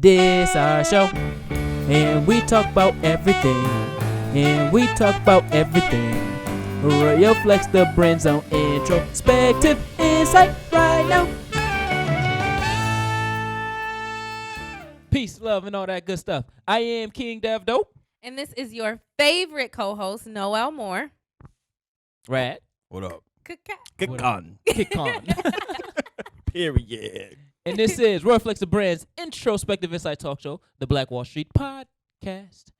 This our show, and we talk about everything, and we talk about everything. Royal Flex the Brand's on Introspective Insight right now. Peace, love, and all that good stuff. I am KingDevDoe. And this is your favorite co-host, Noel Moore. Rad. What up? Kick on. Kick on. Period. And this is RoyalFlexTheBrand's Introspective Insight Talk Show, the Black Wall Street Podcast.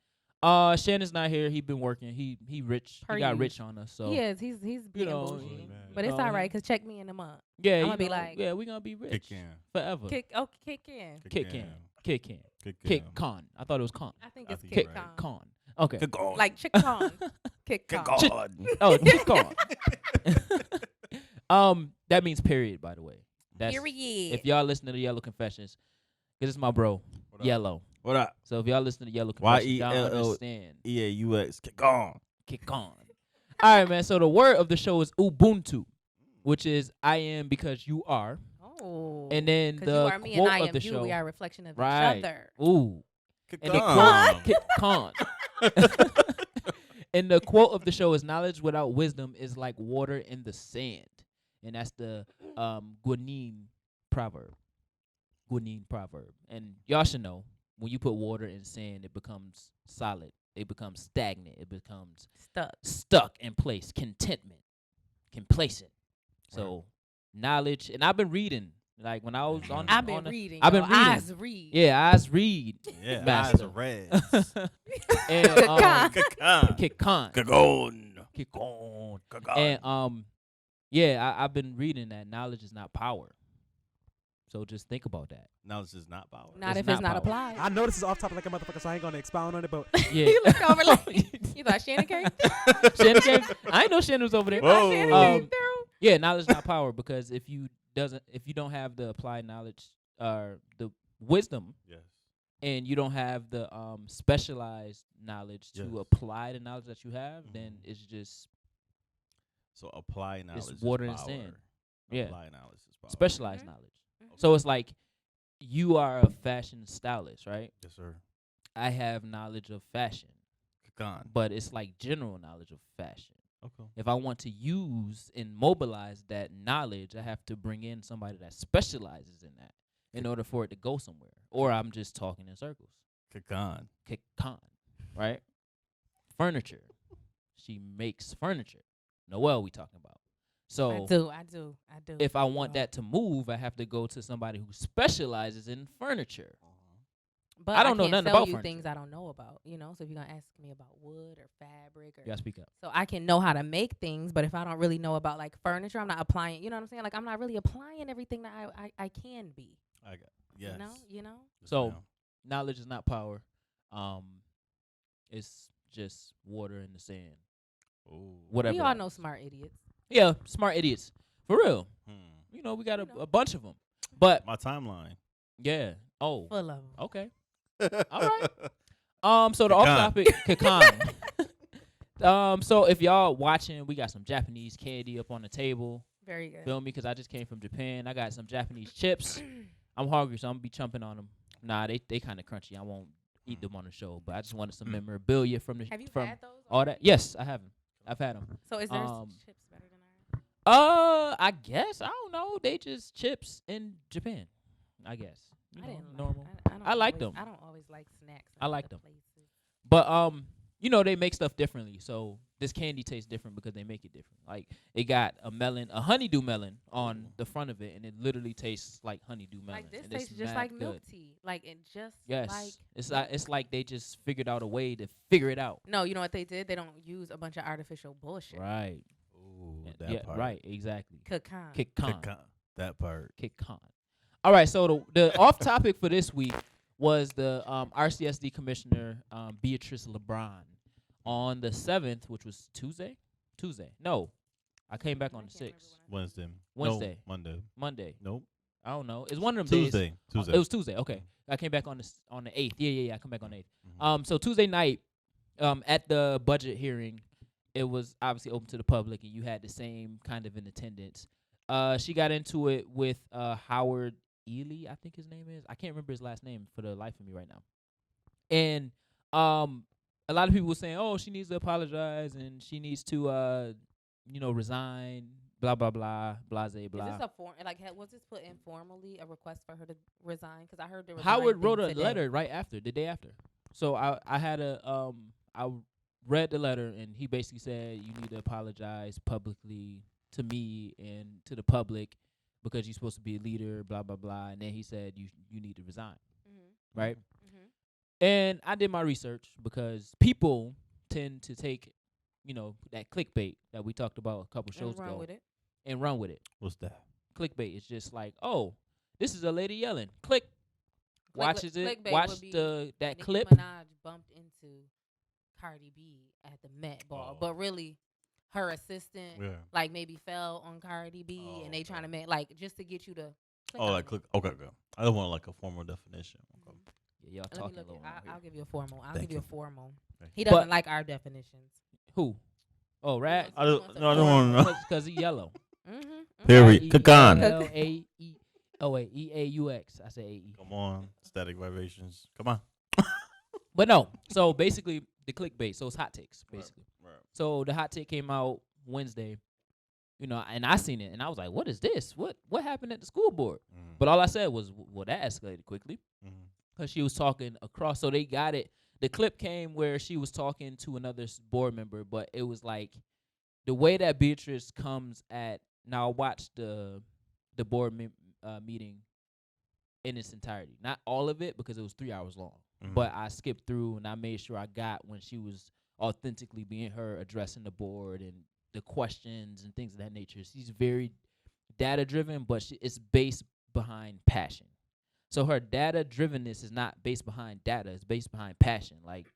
Shannon's not here. He been working. He rich. He got rich on us. So he is. He's being bougie. But it's all right, because check me in a month. Yeah, I'm going to be like. Yeah, we're going to be rich. Kick in. Forever. Kick in. Kick in. Kick in. con. I thought it was con. I think it's think kick you're right. con. Okay. Kick on. Like chick con. Kick Kick con. on. Oh, kick on. That means period, by the way. That's, Period. if y'all listen to the Yellow Confessions, because it's my bro, Yelleaux. What up? So if y'all listen to the Yellow Confessions, y'all Y-E-L-L. understand. E-A-U-X. Kick on. Kick on. All right, man. So the word of the show is Ubuntu, which is I am because you are. Oh. And then Because the you are me and quote I of am the you. show. We are a reflection of Right. each other. Ooh. Kick And the on. quote, kick con. And the quote of the show is knowledge without wisdom is like water in the sand. And that's the Guanine proverb. And y'all should know, when you put water in sand, it becomes solid. It becomes stagnant. It becomes stuck in place. Contentment. Complacent. So knowledge, and I've been reading. Like when I was on, I've been reading. I've been reading. Eyes read. Yeah, eyes read. Yeah, Master. eyes are red. And Kick on. kick on. Kick on. Kick on. Kick on. And yeah, I've been reading that knowledge is not power. So just think about that. Knowledge is not power. Not It's if not it's not power. applied. I know this is off topic like a motherfucker, so I ain't gonna expound on it, but Yeah. You looked over like, you thought Shannon came? Shannon came. I ain't know Shannon was over there. Whoa. Shannon Um, came through. Yeah, knowledge is not power, because if you don't have the applied knowledge or the wisdom, Yes. and you don't have the specialized knowledge Yes. to apply the knowledge that you have, then it's just So apply knowledge is water and power. sand. Yeah. Apply knowledge is power. specialized Mhm. knowledge. Mhm. So it's like you are a fashion stylist, right? Yes, sir. I have knowledge of fashion, Kick on. but it's like general knowledge of fashion. Okay. If I want to use and mobilize that knowledge, I have to bring in somebody that specializes in that in order for it to go somewhere. Or I'm just talking in circles. Kick on. Kick con, right? Furniture. She makes furniture. Noelle we talking about. So I do. if I want that to move, I have to go to somebody who specializes in furniture. But I don't know can't nothing sell about you furniture. things I don't know about, So if you're gonna ask me about wood or fabric, or You gotta speak up. so I can know how to make things, but if I don't really know about like furniture, I'm not applying. You know what I'm saying? Like I'm not really applying everything that I can be. I got. Yes. You know. Yes, So ma'am. knowledge is not power. It's just water in the sand. Ooh. Whatever. We all know smart idiots. Yeah, smart idiots. For real. We got a bunch of them. But My timeline. yeah. Oh. Full of 'em. Okay. All right. So the Pecan. off topic, pecan. So if y'all watching, we got some Japanese candy up on the table. Very good. Feel me? Because I just came from Japan. I got some Japanese chips. I'm hungry, so I'm gonna be chomping on them. Nah, they kind of crunchy. I won't eat them on the show, but I just wanted some memorabilia from the Have you from had those? all that. Yes, I have them. I've had them. So is there chips better than ours? I guess I don't know. They just chips in Japan. I guess. I didn't normal. I like always, them. I don't always like snacks. I in like other them. places. But they make stuff differently. So this candy tastes different because they make it different. Like it got a honeydew melon on the front of it, and it literally tastes like honeydew melon. Like this and it's tastes just mad like milk good. tea. Like it just Yes, like it's like they just figured out a way to figure it out. no, you know what they did? They don't use a bunch of artificial bullshit. Right. Ooh, And- that yeah. part. Right. Exactly. Pecan. Kick con. Kick on. That part. Kick con. All right. So the off topic for this week was the RCSD commissioner Beatrice LeBron on the 7th, which was Tuesday. No, I came back on the 6th. Wednesday. Wednesday. No, Monday. Monday. Nope. I don't know. It's one of them days. Tuesday. It was Tuesday. Okay. I came back on the 8th. Yeah. I come back on the 8th. Mhm. So Tuesday night, at the budget hearing, it was obviously open to the public, and you had the same kind of in attendance. She got into it with Howard Ely, I think his name is. I can't remember his last name for the life of me right now. And a lot of people were saying, "Oh, she needs to apologize and she needs to resign." Blah blah blah, blase blah. Is this a form? Like, was this put in formally, a request for her to resign? Because I heard the Howard wrote a today. letter right after, the day after. So I had I read the letter, and he basically said, "You need to apologize publicly to me and to the public because you're supposed to be a leader." Blah blah blah. And then he said, "You need to resign." Mm-hmm. Right. Mm-hmm. And I did my research because people tend to take, that clickbait that we talked about a couple shows ago and run with it. What's that? Clickbait is just like, oh, this is a lady yelling. Click. Watches it. Watch that Nicki clip. Minaj bumped into Cardi B at the Met Ball, but really, her assistant like maybe fell on Cardi B, and they trying to make like just to get you to. Click. Okay. I don't want like a formal definition. Mm-hmm. Yeah, y'all talking a little. I'll give you a formal. Thank you. He doesn't like our definitions. Who? Oh, Rad. I don't want to know. Because he yellow. Mm-hmm. Period. Kakan. L-A-E. Oh wait, E-A-U-X. I say A-E. Come on, static vibrations. Come on. But no. So basically, the clickbait. So it's hot takes, basically. Right. So the hot take came out Wednesday, and I seen it, and I was like, "What is this? What happened at the school board?" Mm-hmm. But all I said was, "Well, that escalated quickly," Mm-hmm. because she was talking across. So they got it. The clip came where she was talking to another board member, but it was like the way that Beatrice comes at. Now I watched the board meeting in its entirety, not all of it because it was 3 hours long. Mm-hmm. But I skipped through and I made sure I got when she was authentically being her, addressing the board and the questions and things of that nature. She's very data driven, but it's based behind passion. So her data drivenness is not based behind data; it's based behind passion. Like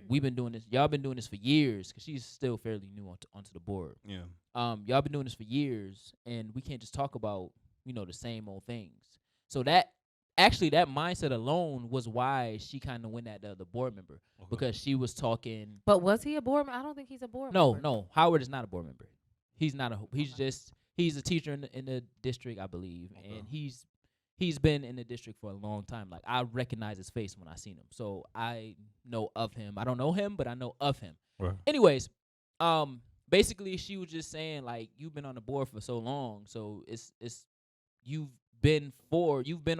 we've been doing this, y'all been doing this for years. Cause she's still fairly new onto the board. Yeah. Y'all been doing this for years, and we can't just talk about the same old things. So that mindset alone was why she kind of went at the other board member because she was talking. But was he a board member? I don't think he's a board member. No. Howard is not a board member. He's not a. He's a teacher in the district, I believe, and he's been in the district for a long time. Like I recognize his face when I seen him, so I know of him. I don't know him, but I know of him. Right. Anyways, basically she was just saying like you've been on the board for so long, so it's you've been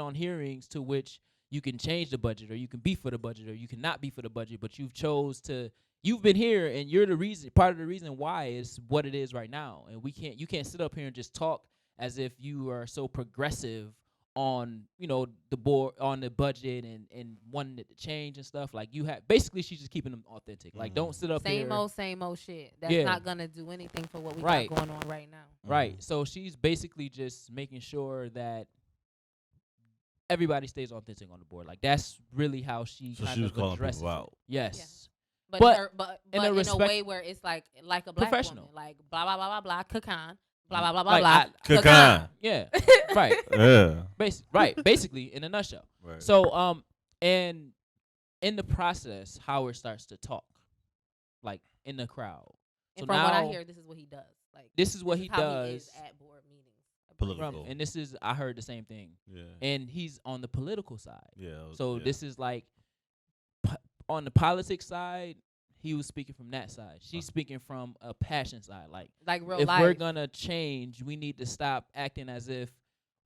on hearings to which you can change the budget or you can be for the budget or you cannot be for the budget, but you've been here and you're part of the reason why is what it is right now. And you can't sit up here and just talk as if you are so progressive on the board, on the budget and wanting it to change and stuff. Like you have basically she's just keeping them authentic. Like don't sit up here same old shit. That's not gonna do anything for what we got going on right now. Right. So she's basically just making sure that everybody stays authentic on the board. Like that's really how she kind of addresses it. Out. Yes. Yeah. But in a way where it's like a black professional woman, like blah blah blah blah blah Kakan, blah blah blah blah like blah Kakan. Yeah. Right. Yeah. Basically in a nutshell. Right. So and in the process, Howard starts to talk, like in the crowd. And so from now, what I hear, this is what he does. Like this is what he how does. He is at board meetings. Political. And this is I heard the same thing. Yeah. And he's on the political side. Yeah. So this is like on the politics side, he was speaking from that side. She's speaking from a passion side. Like real if life. we're gonna change, we need to stop acting as if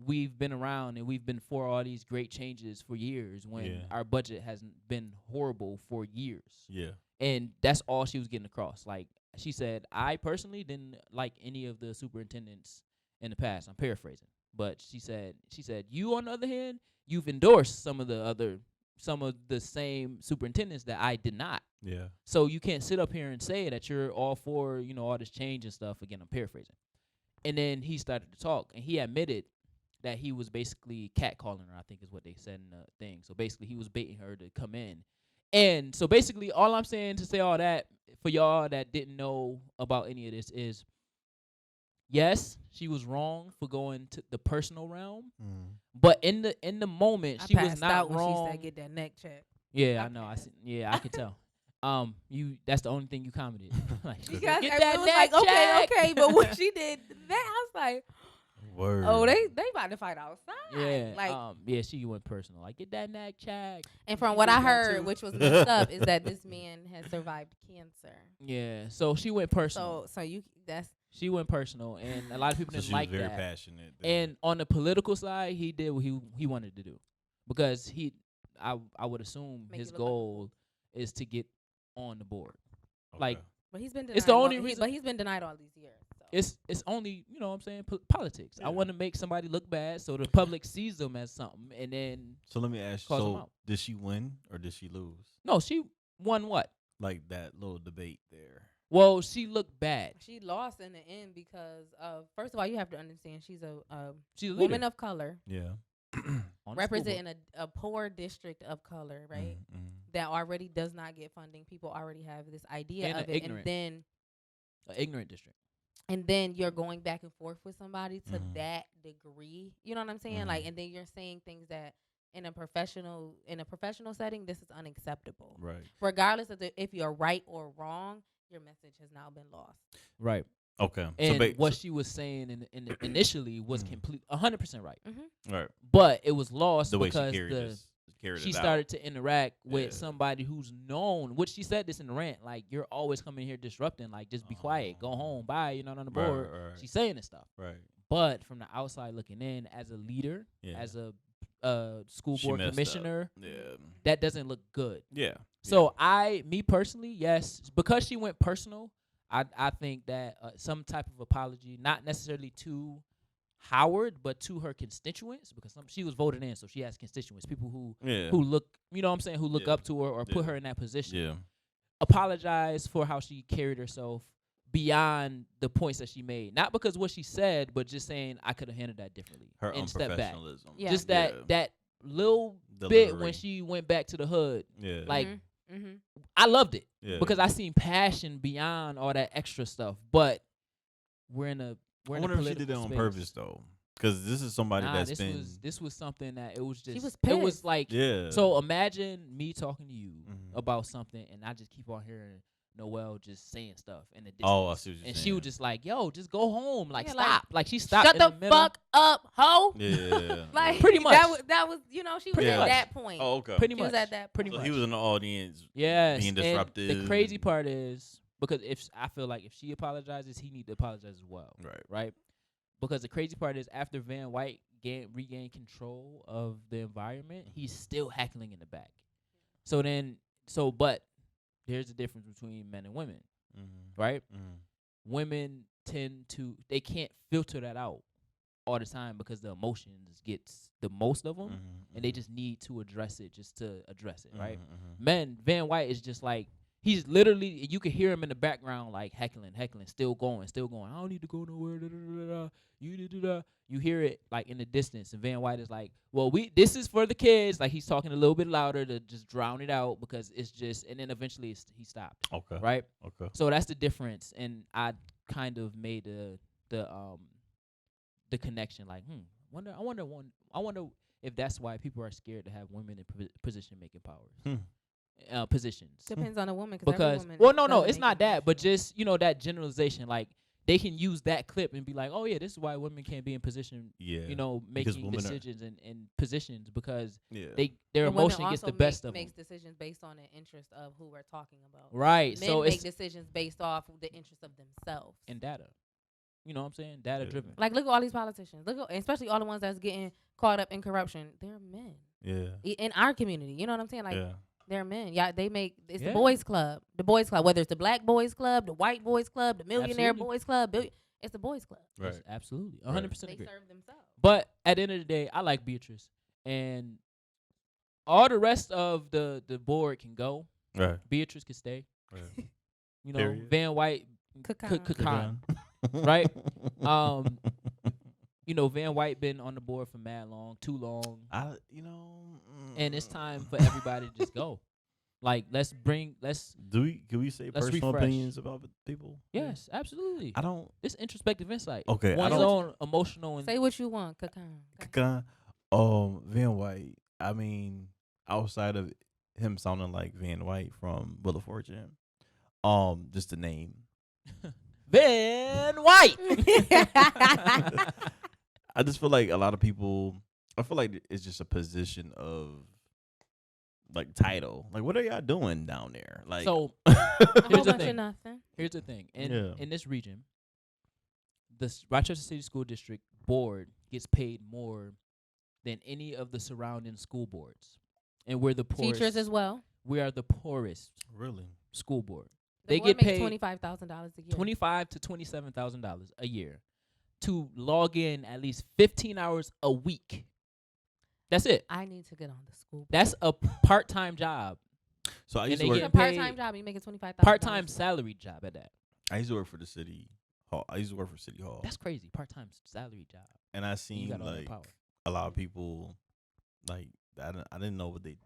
we've been around and we've been for all these great changes for years when our budget hasn't been horrible for years. Yeah. And that's all she was getting across. Like she said, I personally didn't like any of the superintendents in the past. I'm paraphrasing. But she said, you on the other hand, you've endorsed some of the same superintendents that I did not. Yeah. So you can't sit up here and say that you're all for, all this change and stuff. Again, I'm paraphrasing. And then he started to talk, and he admitted that he was basically catcalling her, I think is what they said in the thing. So basically he was baiting her to come in. And so basically all I'm saying to say all that, for y'all that didn't know about any of this is, yes, she was wrong for going to the personal realm. But in the moment, she was not wrong. She said, "Get that neck check." Yeah, I know. I could tell. That's the only thing you commented. Like, because get that was neck like, check. okay, but when she did that, I was like, Word. Oh, they about to fight outside. Yeah, Like, she went personal. Like, get that neck check. and from what I heard, which was messed up, is that this man has survived cancer. Yeah, so she went personal. She went personal, and a lot of people didn't like that. She was very passionate. And on the political side, he did what he wanted to do, because I would assume his goal is to get on the board. Okay. Like, but he's been denied. It's the only reason. But he's been denied all these years. So. It's only, you know what I'm saying, politics. Yeah. I want to make somebody look bad so the public sees them as something, and then. So let me ask you. So did she win or did she lose? No, she won what? Like that little debate there. Well, she looked bad. She lost in the end because of, first of all, you have to understand she's a she's a woman of color. Yeah. Representing a poor district of color, right? Mm-hmm. That already does not get funding. People already have this idea and of it, and then an ignorant district. And then you're going back and forth with somebody to that degree. You know what I'm saying? Like, and then you're saying things that in a professional setting, this is unacceptable. Right. Regardless of if you're right or wrong, your message has now been lost. Right. Okay. And what she was saying initially was 100% right. Mm-hmm. Right. But it was lost because she started to interact with somebody who's known, which she said this in the rant, like, you're always coming here disrupting, like, just be quiet, go home, bye, you're not on the board. Right. She's saying this stuff. Right. But from the outside looking in, as a leader, as a school board commissioner, that doesn't look good. Yeah. So me personally, yes, because she went personal, I think that some type of apology, not necessarily to Howard, but to her constituents, because she was voted in, so she has constituents, people who look, you know what I'm saying, who look up to her or put her in that position. Yeah. Apologize for how she carried herself beyond the points that she made, not because what she said, but just saying I could have handled that differently. Her and step back. Yeah. Just that little bit when she went back to the hood. Yeah. Like. I loved it because I seen passion beyond all that extra stuff. But we're in a wonder if she did that on purpose though, because this is somebody that's been. This was something that it was just. She was pissed. It was like So imagine me talking to you about something, and I just keep on hearing Noelle just saying stuff in the distance. Oh, I see what you're saying. And she was just like, "Yo, just go home, like stop." Like she stopped. Shut the fuck up, ho. Yeah. Like pretty much. That was you know she was at that point. Oh, okay. Pretty much. She was at that point. So he was in the audience. Yes. Being disruptive. And the crazy part is because I feel like if she apologizes, he need to apologize as well. Right. Right. Because the crazy part is after Van White regained control of the environment, he's still heckling in the back. But there's a difference between men and women. Right? Women they can't filter that out all the time because the emotions gets the most of them, and they just need to address it right? Men, Van White is just like, he's literally, you can hear him in the background like heckling, still going. I don't need to go nowhere. You hear it like in the distance, and Van White is like, well, this is for the kids. Like he's talking a little bit louder to just drown it out because it's just, and then eventually he stopped. Okay. Right. Okay. So that's the difference, and I kind of made the connection. Like, I wonder if that's why people are scared to have women in position making powers. Positions. Depends on the woman. Because no, it's not that, but just that generalization, like. They can use that clip and be like, oh, yeah, this is why women can't be in position, making decisions and positions because their emotion gets the best of them. Makes decisions based on the interest of who we're talking about. Right. Men so make decisions based off the interest of themselves. And data. You know what I'm saying? Data driven. Like, look at all these politicians. Especially all the ones that's getting caught up in corruption. They're men. Yeah. In our community. You know what I'm saying? Like, they're men. Yeah, they make the boys club. The boys club, whether it's the black boys club, the white boys club, the millionaire boys club, it's the boys club. Right. Yes, absolutely. 100% agree. They serve themselves. But at the end of the day, I like Beatrice, and all the rest of the board can go. Right. Beatrice can stay. Right. Period. Van White Kakan. Right? Van White been on the board for mad long, too long. And it's time for everybody to just go. Like, can we say personal opinions about people? Yes, absolutely. It's introspective insight. Okay. One's own emotional and say what you want, Kakan. Van White, I mean, outside of him sounding like Van White from Wheel of Fortune, just the name. Van White. I just feel like a lot of people. I feel like it's just a position of like title. Like, what are y'all doing down there? Like, So A here's whole the bunch of thing. nothing. Here's the thing. Yeah. In this region, the Rochester City School District Board gets paid more than any of the surrounding school boards, and we're the poorest. Teachers as well. We are the poorest really? school board. The They board get makes paid $25,000 a year. $25,000 to $27,000 a year to log in at least 15 hours a week. That's it. I need to get on the school board. That's a part-time job. So I And used they to It's work. a get part-time paid- job. You making $25,000. Part-time salary job at that. I used to work for the city hall. I used to work for City Hall, That's crazy. Part-time salary job. and I You seen got all that like power. a lot of people like I didn't know what they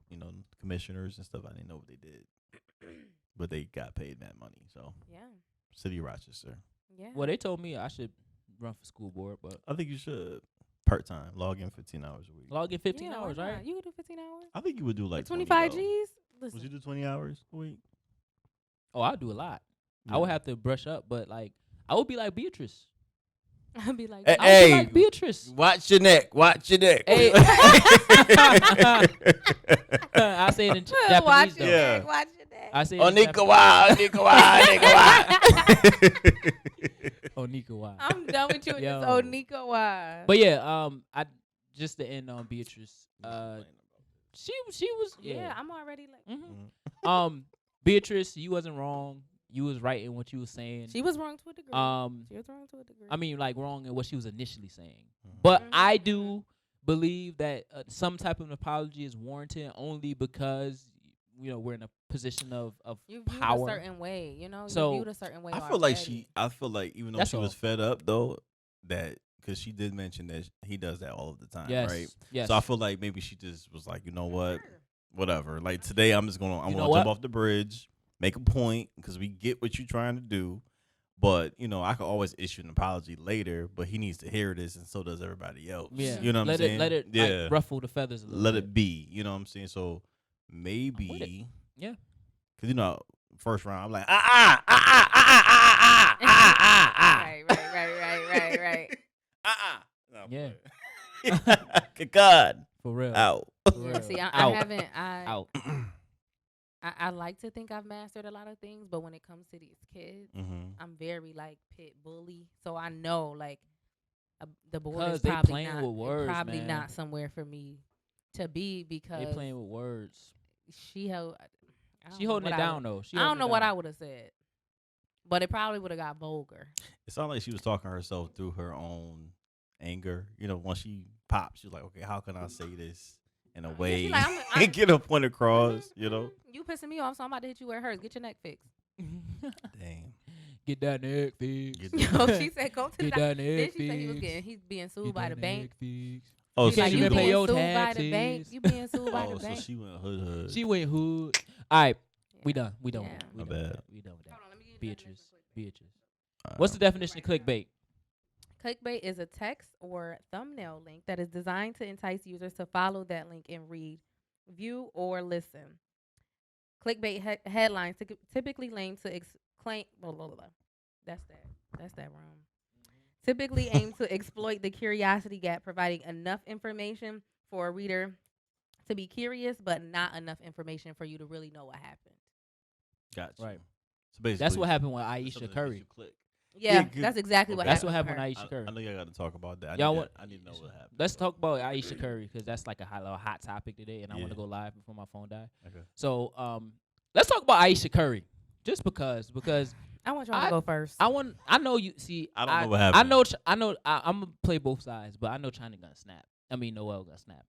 commissioners and stuff. I didn't know what they did, but they got paid that money. So Yeah. City of Rochester. Yeah. Well, they told me I should run for school board, but I think you should part time log in 15 hours a week. log in 15 Yeah, why hours, not? right? You could do 15 hours. I think you would do like For 25 20 though. G's? Would Listen. you do 20 hours a week? Oh, I'll do a lot. I would have to brush up, but like I would be like Beatrice. I'd be like, Hey, I would be like Beatrice. Watch your neck. Watch your neck. Hey. I say it in Japanese watch though. your Yeah. neck, watch your neck. I say it Oh, in Nika Japanese. wa, Nika wa, Nika wa. Oh, Nika, why? I'm done with you with this Yo. old Nico. Why? But yeah, I just to end on Beatrice. She was yeah, I'm already like. Beatrice, you wasn't wrong. You was right in what you was saying. She was wrong to a degree. She was wrong to a degree. I mean, like wrong in what she was initially saying. But Mhm. I do believe that some type of apology is warranted only because we're in a position of you viewed power. a certain way, you know. So, you viewed a certain way. I feel like already. I feel like even though That's she was all. fed up though, that because she did mention that he does that all of the time, yes, right? yes. So I feel like maybe she just was like, you know what, whatever. Like today, I'm You gonna know jump what? off the bridge, make a point because we get what you're trying to do. But I could always issue an apology later. But he needs to hear this, and so does everybody else. yeah, you know what I'm saying? Let it yeah, like, ruffle the feathers a little let bit. it be. You know what I'm saying? So with maybe, Yeah. because first round I'm like Right. No, Yeah. Good God, For real. out. For Yeah, real. see, I Out. haven't. Out. I like to think I've mastered a lot of things, but when it comes to these kids, I'm very like pit bully. So I know like the board is 'Cause they probably playing not with words, probably man. not somewhere for me to be because They playing with words. she held. I don't She know holding what it I down would- though. She I don't holding know it what down. I would have said, but it probably would have got vulgar. It sounded like she was talking herself through her own anger. Once she popped, she was like, okay, how can I say this in a way she like, I'm- get a point across, You pissing me off, so I'm about to hit you where it hurts. Get your neck fixed. Dang. Get that neck fixed. Get Yo, she said, go to the Get doctor. that Then neck she said fixed. he's being sued Get by that the bank. neck fixed. Oh, She's so like, she you pay being your sued by the bank. taxes. You being sued by the so bank. she went hood. She went hood. All right, we done. We done. Yeah. with that. We My done with bad. that. We done with that. Hold on, let me give you the definition Beatrice. of clickbait. What's the definition of clickbait? Clickbait is a text or thumbnail link that is designed to entice users to follow that link and read, view, or listen. Clickbait headlines typically aim to claim. Blah, blah, blah, blah. That's that wrong. Typically aim to exploit the curiosity gap, providing enough information for a reader to be curious, but not enough information for you to really know what happened. Gotcha. Right. So basically, That's what happened with something Aisha that Curry. makes you click. Yeah, good. that's exactly what Okay. That's happened. what happened with with her. Aisha Curry. I know y'all got to talk about that. Y'all I need to know what happened. Let's talk about Aisha Curry because that's like a hot topic today, and I want Yeah. to go live before my phone dies. Okay. So, let's talk about Aisha Curry, just because I want y'all to go first. I know you see. I don't know what happened. I know. I'm gonna play both sides, but I know China gonna snap. I mean, Noel gonna snap.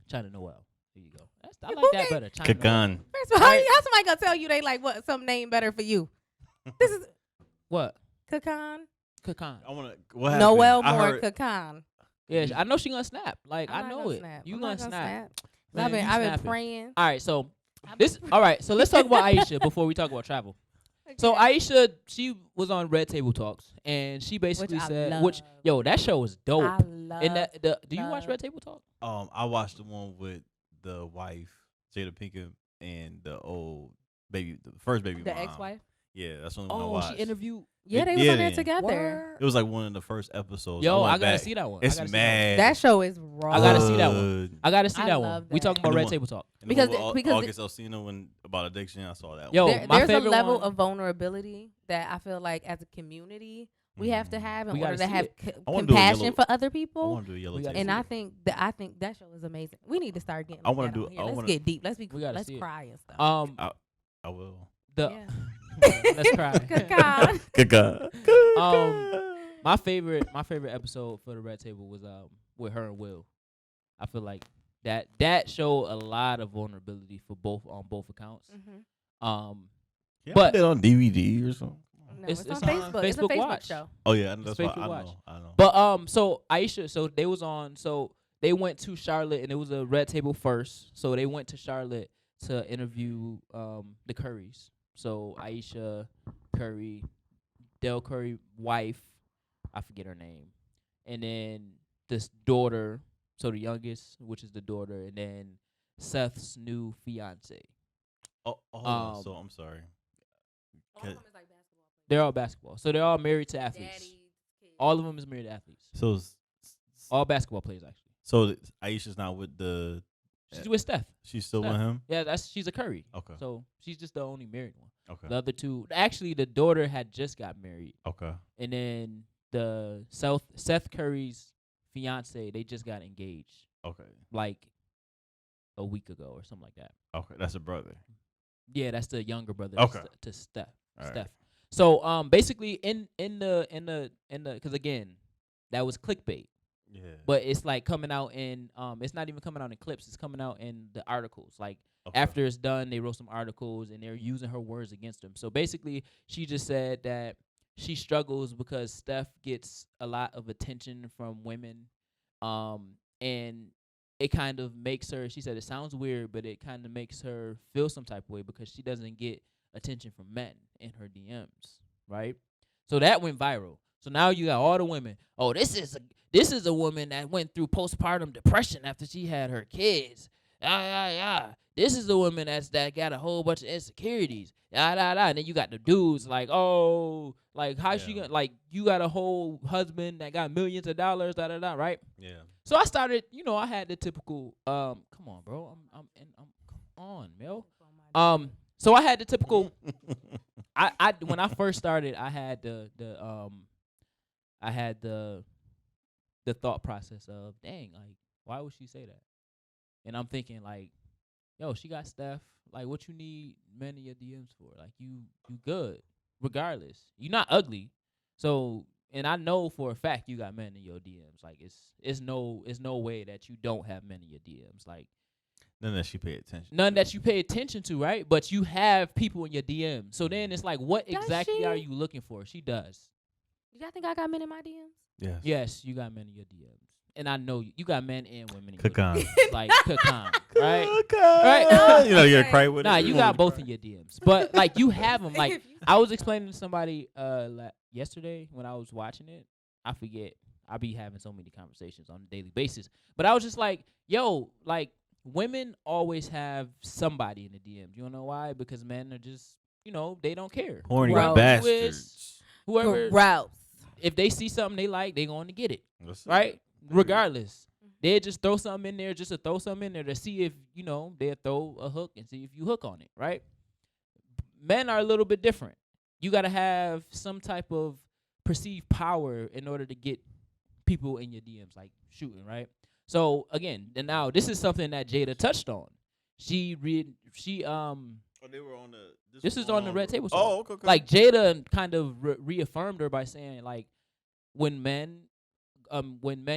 China Noel. Here you go. I like that better. China Noel. Kakan. First of all, how somebody gonna tell you they like what some name better for you? This is What? Kakan. Kakan. I want to. What happened? Noel I more heard- Kakan. Yeah, I know she gonna snap. Like I'm I not know gonna it. snap. You I'm gonna not snap. I've Man, you been snapping. praying. All right, so all right. So let's talk about Aisha before we talk about travel. So Aisha, she was on Red Table Talks, and she basically I said, love. that show was dope. I love. And do you watch love. Red Table Talk? I watched the one with the wife, Jada Pinkett, and the old baby, the first baby the mom. ex-wife. Yeah, that's one I Oh, watched. she interviewed. Yeah, they was on there Yeah. together. Word. It was like one of the first episodes. Yo, I went gotta back. see that one. It's I gotta mad. That show is raw. I gotta see that one. I gotta see I that love one. We that. talking about And the Red one- Table Talk. And Because the one with because August Alsina when about addiction, I saw that one. Yo, my there's a favorite level one- of vulnerability that I feel like as a community we have to have in We order gotta to see have it. I wanna do a compassion Yellow- for other I people. want to do a Yellow We gotta Tape. And see I think that show is amazing. We need to start getting. I like wanna that do- on here. I Let's wanna- get deep. We gotta Let's see it. cry and stuff. I will. The Yeah. let's cry. Good God. Good God. My favorite episode for the Red Table was with her and Will. I feel like that showed a lot of vulnerability for both accounts. Mhm. Yeah, But- put it on DVD or something. No, It's it's on on Facebook. It's a Facebook Facebook Watch. show. Oh yeah, that's why Facebook I Watch. know. I know. But so Aisha, so they was on, so they went to Charlotte and it was a Red Table first. So they went to Charlotte to interview the Currys. So Aisha Curry, Del Curry wife, I forget her name, and then this daughter, so the youngest, which is the daughter, and then Seth's new fiance. oh, so I'm sorry. Okay. They're all basketball, so they're all married to athletes. All of them is married to athletes. So All basketball players actually. so Aisha's not with the. She's with Steph. She's still Steph. with him. Yeah, she's a Curry. Okay. So she's just the only married one. Okay. The other two, actually, the daughter had just got married, Okay. and then the Seth Curry's fiance, they just got engaged Okay. like a week ago or something like that. Okay. That's a brother. Yeah, that's the younger brother Okay. to Steph. All right. Steph. So basically in the because again, that was clickbait. Yeah. But it's like coming out in it's not even coming out in clips, it's coming out in the articles. Like Okay. after it's done, they wrote some articles and they're using her words against them. So basically she just said that she struggles because Steph gets a lot of attention from women. And it kind of makes her, she said it sounds weird, but it kind of makes her feel some type of way because she doesn't get attention from men in her DMs, right? So that went viral. So now you got all the women. Oh, this is a woman that went through postpartum depression after she had her kids. This is a woman that got a whole bunch of insecurities. And then you got the dudes like, oh, like how she gonna, like, you got a whole husband that got millions of dollars, right? Yeah. So I started, I had the typical, come on, bro, I'm come on, Mel. So I had the typical. I when I first started, I had the thought process of, dang, like, why would she say that? And I'm thinking like, yo, she got Steph. Like, what you need men in your DMs for? Like, you good, regardless. You're not ugly. So, and I know for a fact you got men in your DMs. Like, it's no way that you don't have men in your DMs. Like, None that she pay attention. none that you pay attention to, right? But you have people in your DM. So then it's like, what Does exactly she? are you looking for? She does. Y'all think I got men in my DMs? Yes. Yes, you got men in your DMs. And I know you got men and women in Kakan. your DMs. Like, Kakan, right? Right. No, You know, you're okay. gonna cry with Nah, it. you got both in your DMs. But, like, you have them. Like, I was explaining to somebody yesterday when I was watching it. I forget. I be having so many conversations on a daily basis. But I was just like, yo, like, women always have somebody in the DMs. You don't know why? Because men are just, they don't care. Horny Whoever you bastards. is, whoever, Gross. if they see something they like, they going to get it, That's it. right? Regardless. They just throw something in there just to throw something in there to see if, they'll throw a hook and see if you hook on it, right? Men are a little bit different. You got to have some type of perceived power in order to get people in your DMs, like shooting, right? So, again, and now this is something that Jada touched on. Oh, they were on the. This is on the Red Table. Oh, okay. Like, Jada kind of reaffirmed her by saying, like, when men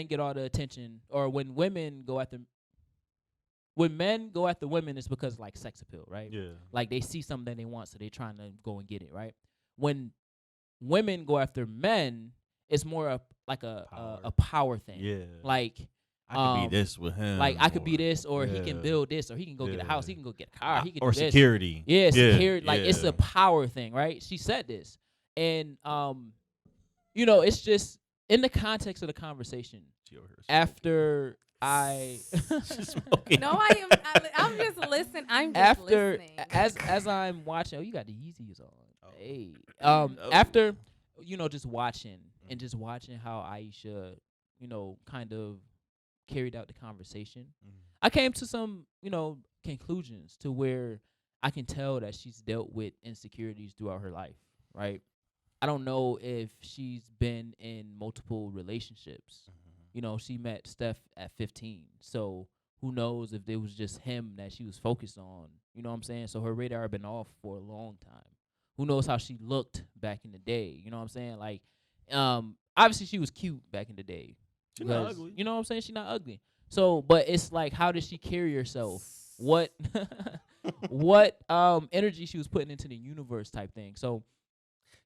get all the attention, or when men go after women, it's because, like, sex appeal, right? Yeah. Like, they see something they want, so they trying to go and get it, right? When women go after men, it's more a power thing. Yeah. Like, I could be this with him. like, I could be or- this, or he yeah. can build this, or he can go get a house, he can go get a car, he can or do this. security. Yeah, security. Like, it's yeah. a power thing, right? She said this. And, it's just in the context of the conversation, She over here after I She's smoking. No, I am. I'm just listening. I'm just after listening. as I'm watching, oh, you got the Yeezys on. Hey, Oh. after just watching and just watching how Aisha, kind of carried out the conversation, I came to some, conclusions to where I can tell that she's dealt with insecurities throughout her life, right? I don't know if she's been in multiple relationships. She met Steph at 15, so who knows if it was just him that she was focused on. You know what I'm saying? So her radar had been off for a long time. Who knows how she looked back in the day? You know what I'm saying? Like, obviously she was cute back in the day. She's not ugly. You know what I'm saying? She's not ugly. So, but it's like, how did she carry herself? What, what energy she was putting into the universe type thing. So,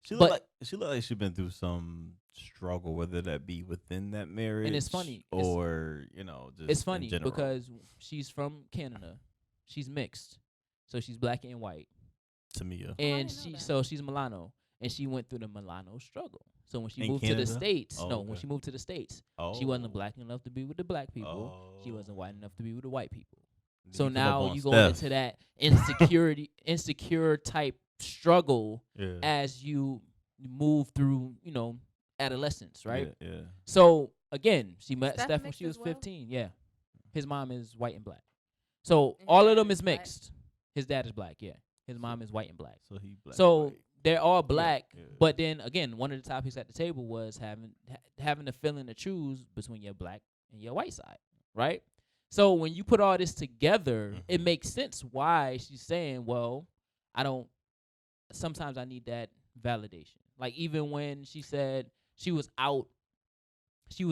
she looked like she's been through some struggle, whether that be within that marriage. And it's funny, or just it's funny in general. because she's from Canada, she's mixed, so she's black and white. Tamia. And she's Milano, and she went through the Milano struggle. So when she moved Canada? to the States, Okay. when she moved to the States, she wasn't black enough to be with the black people. She wasn't white enough to be with the white people. So now you go into that insecure type struggle as you move through, adolescence, right? Yeah. So again, she met Steph when she was as well? 15. Yeah, his mom is white and black. So all of them is mixed. His dad is black. Yeah, his mom is white and black. So he black. So white. they're all black. Yeah. But then again, one of the topics at the table was having the feeling to choose between your black and your white side, right? So when you put all this together, it makes sense why she's saying, well, sometimes I need that validation. Like even when she said when she's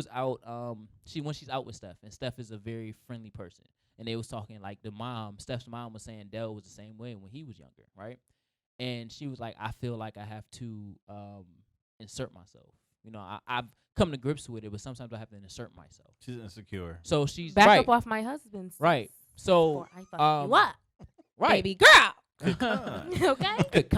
out with Steph, and Steph is a very friendly person. And they was talking like Steph's mom was saying Dell was the same way when he was younger, right? And she was like, I feel like I have to insert myself. I've come to grips with it, but sometimes I have to insert myself. She's insecure. So she's back right. up off my husband. Right. So I fuck you up, right. baby girl. Okay. Good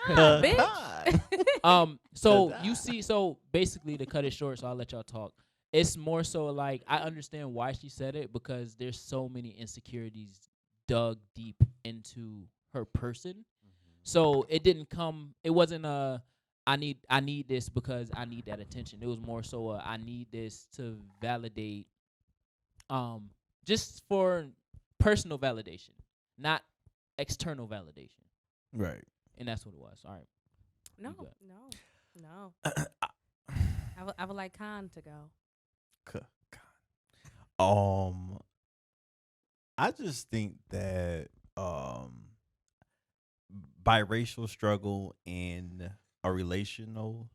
bitch. So you see, so basically to cut it short, so I'll let y'all talk. It's more so like I understand why she said it, because there's so many insecurities dug deep into her person. So it wasn't I need this because I need that attention. It was more so I need this to validate, just for personal validation, not external validation. Right. And that's what it was. All right. No. I would like Khan to go. I just think that biracial struggle and a relationship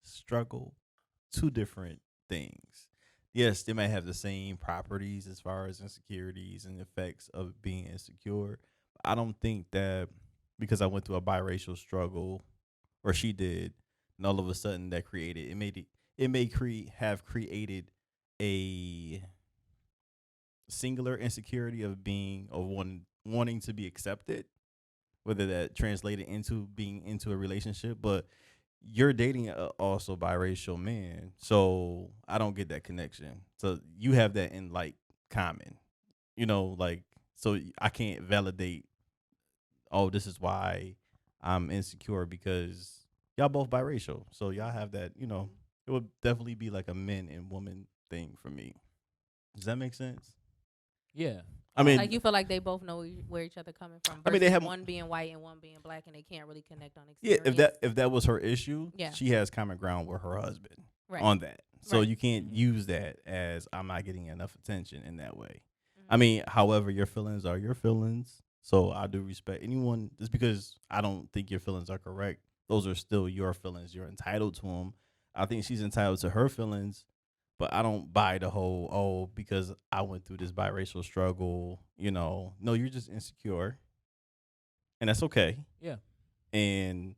struggle, two different things. Yes, they might have the same properties as far as insecurities and effects of being insecure. I don't think that because I went through a biracial struggle, or she did, and all of a sudden that have created a singular insecurity of wanting to be accepted, whether that translated into being into a relationship. But you're dating also biracial man, so I don't get that connection. So you have that in like common, so I can't validate, oh, this is why I'm insecure, because y'all both biracial, so y'all have that. It would definitely be like a men and woman thing for me. Does that make sense? Yeah. I mean, like you feel like they both know where each other coming from. I mean, they have one being white and one being black, and they can't really connect on yeah. experience. If that was her issue, Yeah. she has common ground with her husband Right. on that. So Right. you can't use that as I'm not getting enough attention in that way. I mean, however, your feelings are your feelings. So I do respect anyone. Just because I don't think your feelings are correct, those are still your feelings. You're entitled to them. I think she's entitled to her feelings, but I don't buy the whole, because I went through this biracial struggle, no, you're just insecure. And that's okay. Yeah. And,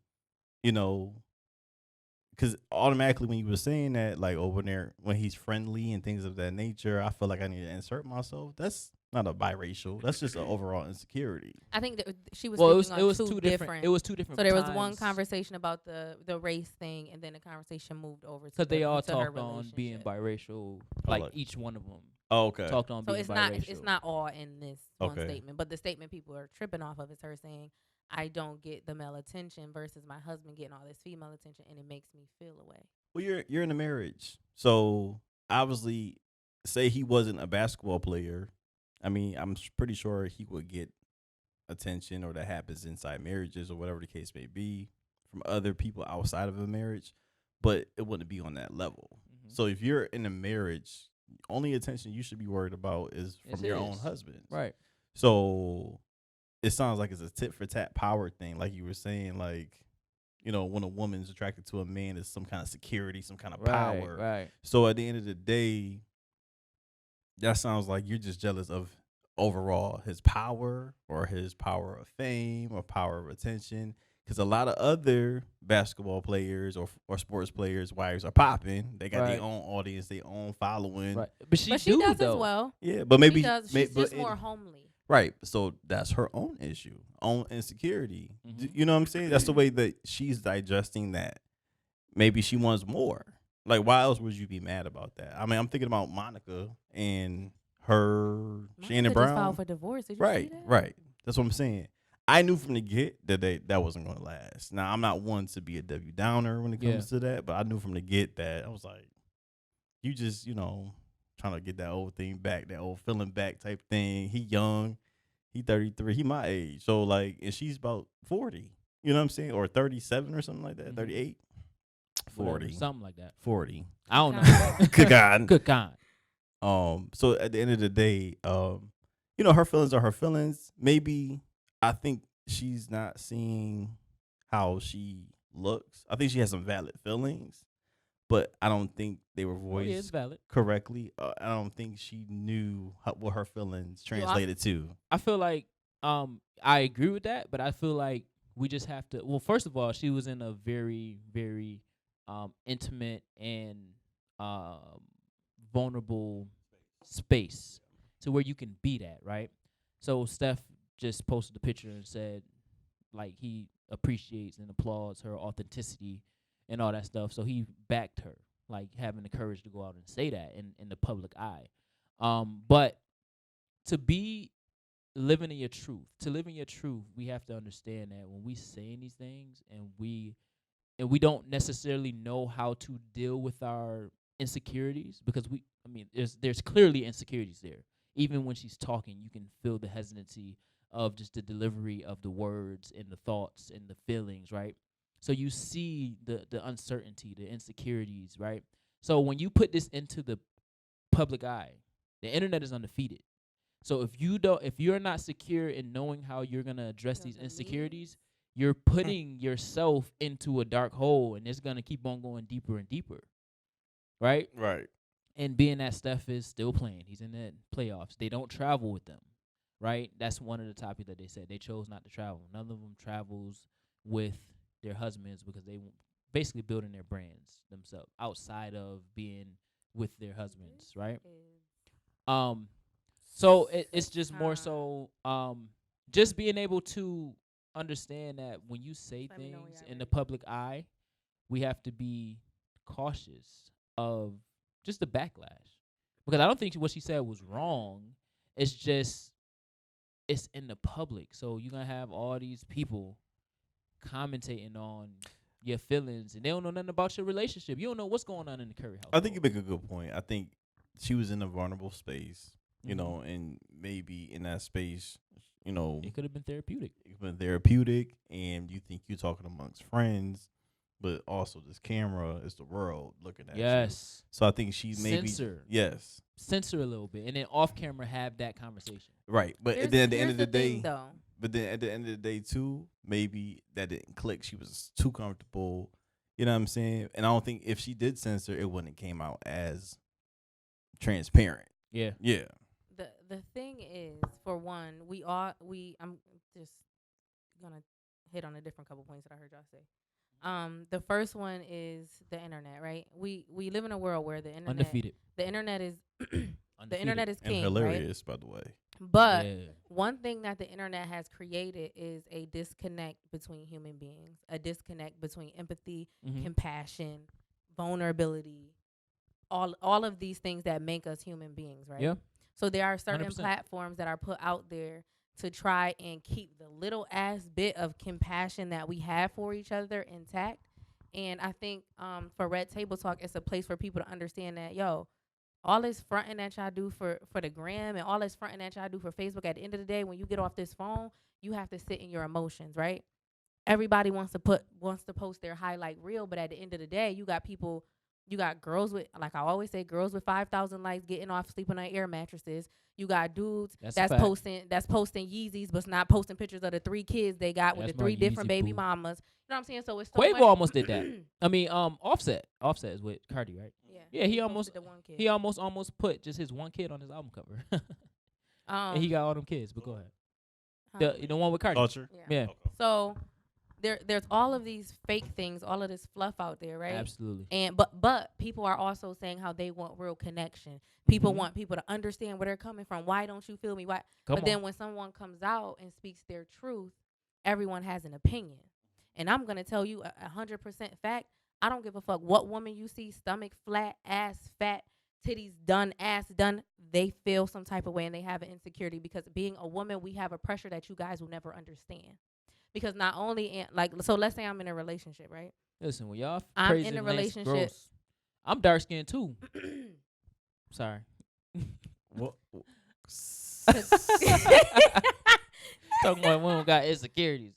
because automatically when you were saying that, like, when he's friendly and things of that nature, I feel like I need to insert myself. That's not a biracial. That's just an overall insecurity. I think that she was. Well, speaking it was on two different. It was two different. So there was one times. conversation about the race thing, and then the conversation moved over to Because they all to her talked on being relationship. biracial, like each one of them Oh, okay. talked on So being it's biracial. not all in this one Okay. statement, but the statement people are tripping off of is her saying, I don't get the male attention versus my husband getting all this female attention, and it makes me feel away. Well, you're in a marriage, so obviously, say he wasn't a basketball player. I mean, I'm pretty sure he would get attention, or that happens inside marriages, or whatever the case may be, from other people outside of a marriage, but it wouldn't be on that level. Mm-hmm. So if you're in a marriage, only attention you should be worried about is from your own husband. Right. So it sounds like it's a tit for tat power thing, like you were saying, like, you know, when a woman's attracted to a man, is some kind of security, some kind of power. Right. So at the end of the day, that sounds like you're just jealous of overall his power, or his power of fame, or power of attention. Because a lot of other basketball players or sports players' wives are popping. They got their own audience, their own following. Right. But she does though. as well. Yeah, but maybe she's just more homely. Right. So that's her own issue, own insecurity. Mm-hmm. You know what I'm saying? That's the way that she's digesting that. Maybe she wants more. Like, why else would you be mad about that? I mean, I'm thinking about Monica and her Shannon Brown. Just filed for divorce. Did you see that? Right. That's what I'm saying. I knew from the get that that wasn't going to last. Now, I'm not one to be a Debbie Downer when it comes to that, but I knew from the get that I was like, you just, you know, trying to get that old thing back, that old feeling back type thing. He young, he 33, he my age. So, like, and she's about 40, you know what I'm saying? Or 37 or something like that, Mm-hmm. 38, 40. Whatever, something like that. 40. I don't know. Good God. Good God. So at the end of the day, you know, her feelings are her feelings. Maybe I think she's not seeing how she looks. I think she has some valid feelings, but I don't think they were voiced valid. correctly. I don't think she knew what her feelings translated to. I feel like I agree with that, but I feel like we just have to. Well, first of all, she was in a very, very intimate and vulnerable space to where you can be that, right? So Steph just posted a picture and said, like, he appreciates and applauds her authenticity and all that stuff. So he backed her, like, having the courage to go out and say that in the public eye. But to be living in your truth, we have to understand that when we saying these things and we don't necessarily know how to deal with our insecurities, because there's clearly insecurities there. Even when she's talking, you can feel the hesitancy of just the delivery of the words and the thoughts and the feelings, right? So you see the uncertainty, the insecurities, right? So when you put this into the public eye, the internet is undefeated. So if you're not secure in knowing how you're gonna address these insecurities, you're putting yourself into a dark hole, and it's gonna keep on going deeper and deeper, right? Right. And being that Steph is still playing, he's in the playoffs. They don't travel with them, right? That's one of the topics that they said. They chose not to travel. None of them travels with their husbands because they basically building their brands themselves outside of being with their husbands, right? So it's just more so just being able to understand that when you say things in the public eye, we have to be cautious of just the backlash. Because I don't think what she said was wrong. It's just, it's in the public. So you're going to have all these people commentating on your feelings, and they don't know nothing about your relationship. You don't know what's going on in the Curry house. I think you make a good point. I think she was in a vulnerable space, you know, and maybe in that space, you know, it could have been therapeutic. It could have been therapeutic, and you think you're talking amongst friends, but also this camera is the world looking at you. Yes. So I think she maybe censor a little bit, and then off camera have that conversation. Right, but then at the end of the day, though. But then at the end of the day too, maybe that didn't click. She was too comfortable. You know what I'm saying? And I don't think if she did censor, it wouldn't have came out as transparent. Yeah. Yeah. The thing is, for one, I'm just gonna hit on a different couple points that I heard y'all say. The first one is the internet, right? We live in a world where the internet undefeated. The internet is the internet is king, and hilarious, right? by the way. But one thing that the internet has created is a disconnect between human beings, a disconnect between empathy, compassion, vulnerability, all of these things that make us human beings, right? Yeah. So there are certain 100%. platforms that are put out there to try and keep the little ass bit of compassion that we have for each other intact. And I think for Red Table Talk, it's a place for people to understand that, yo, all this fronting that y'all do for the gram and all this fronting that y'all do for Facebook, at the end of the day, when you get off this phone, you have to sit in your emotions, right? Everybody wants to post their highlight reel, but at the end of the day, you got girls with, like I always say, girls with 5,000 likes getting off sleeping on air mattresses. You got dudes that's posting Yeezys, but not posting pictures of the 3 kids they got with the 3 different baby mamas. You know what I'm saying? So it's so Quavo almost did that. I mean, Offset is with Cardi, right? Yeah, he almost the one kid. He almost put just his one kid on his album cover. And he got all them kids. But go ahead. The one with Cardi. Culture. Yeah. Okay. So there's all of these fake things, all of this fluff out there, right? Absolutely. And but people are also saying how they want real connection. People want people to understand where they're coming from. Why don't you feel me? Why? Then when someone comes out and speaks their truth, everyone has an opinion. And I'm gonna tell you 100% fact. I don't give a fuck what woman you see, stomach flat, ass fat, titties done, ass done. They feel some type of way and they have an insecurity, because being a woman, we have a pressure that you guys will never understand. Because not only so let's say I'm in a relationship, right? Listen, when y'all I'm praising in a Lance relationship. Gross, I'm dark skinned too. Sorry. What? Talking about women got insecurities.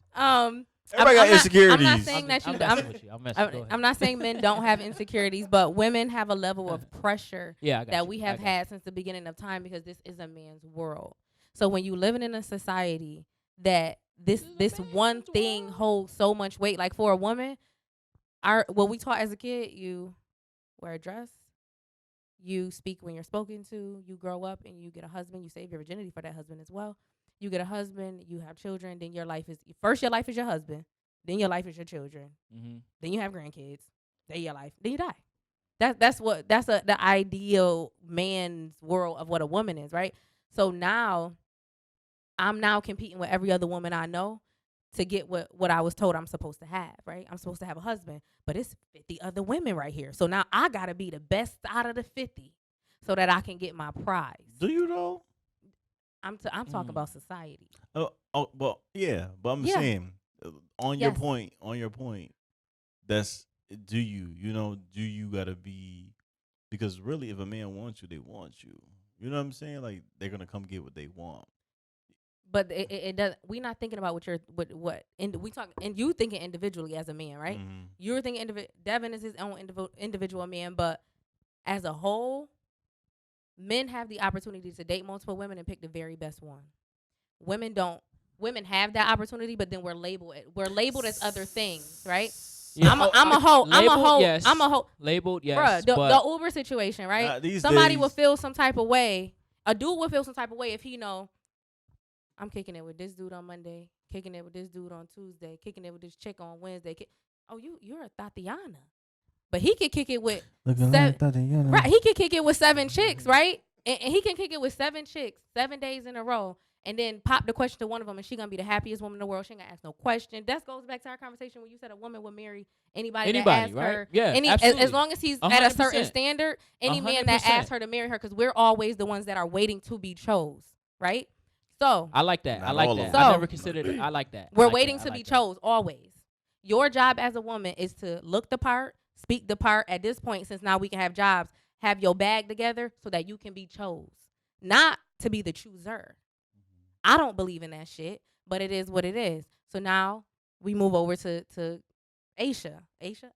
Everybody got insecurities. I'm not saying that you. I'm not saying men don't have insecurities, but women have a level of pressure that we have had since the beginning of time, because this is a man's world. So when you living in a society that this one thing holds so much weight, like for a woman, what we taught as a kid, you wear a dress, you speak when you're spoken to, you grow up and you get a husband, you save your virginity for that husband as well. You get a husband, you have children, then your life is your husband, then your life is your children, then you have grandkids, then your life, then you die. That's the ideal man's world of what a woman is, right? So now I'm now competing with every other woman I know to get what I was told I'm supposed to have, right? I'm supposed to have a husband, but it's 50 other women right here. So now I gotta be the best out of the 50 so that I can get my prize. Do you though? I'm talking about society. Well, yeah, but I'm saying on your point, that's do you gotta be, because really if a man wants you, they want you. You know what I'm saying? Like they're gonna come get what they want. But it does. We're not thinking about we talk, and you thinking individually as a man, right? Mm-hmm. You're thinking Devin is his own individual man, but as a whole, men have the opportunity to date multiple women and pick the very best one. Women don't. Women have that opportunity, but then we're labeled as other things, right? Yeah. I'm a hoe. Yes. I'm a hoe. Labeled, yes. Bruh, the Uber situation, right? Somebody will feel some type of way. A dude will feel some type of way if he know, I'm kicking it with this dude on Monday, kicking it with this dude on Tuesday, kicking it with this chick on Wednesday. You're a Tatiana. But he could kick it with seven, right? He could kick it with 7 chicks, right? And he can kick it with 7 chicks 7 days in a row, and then pop the question to one of them, and she gonna be the happiest woman in the world. She ain't gonna ask no question. That goes back to our conversation when you said a woman would marry anybody that asks right? her. Yeah, as long as he's 100%. At a certain standard, any 100%. Man that asks her to marry her, because we're always the ones that are waiting to be chose, right? So I like that. So, I never considered it. I like that. We're waiting to be chose always. Your job as a woman is to look the part, speak the part. At this point, since now we can have jobs, have your bag together so that you can be chose, not to be the chooser. I don't believe in that shit, but it is what it is. So now we move over to Aisha. Aisha.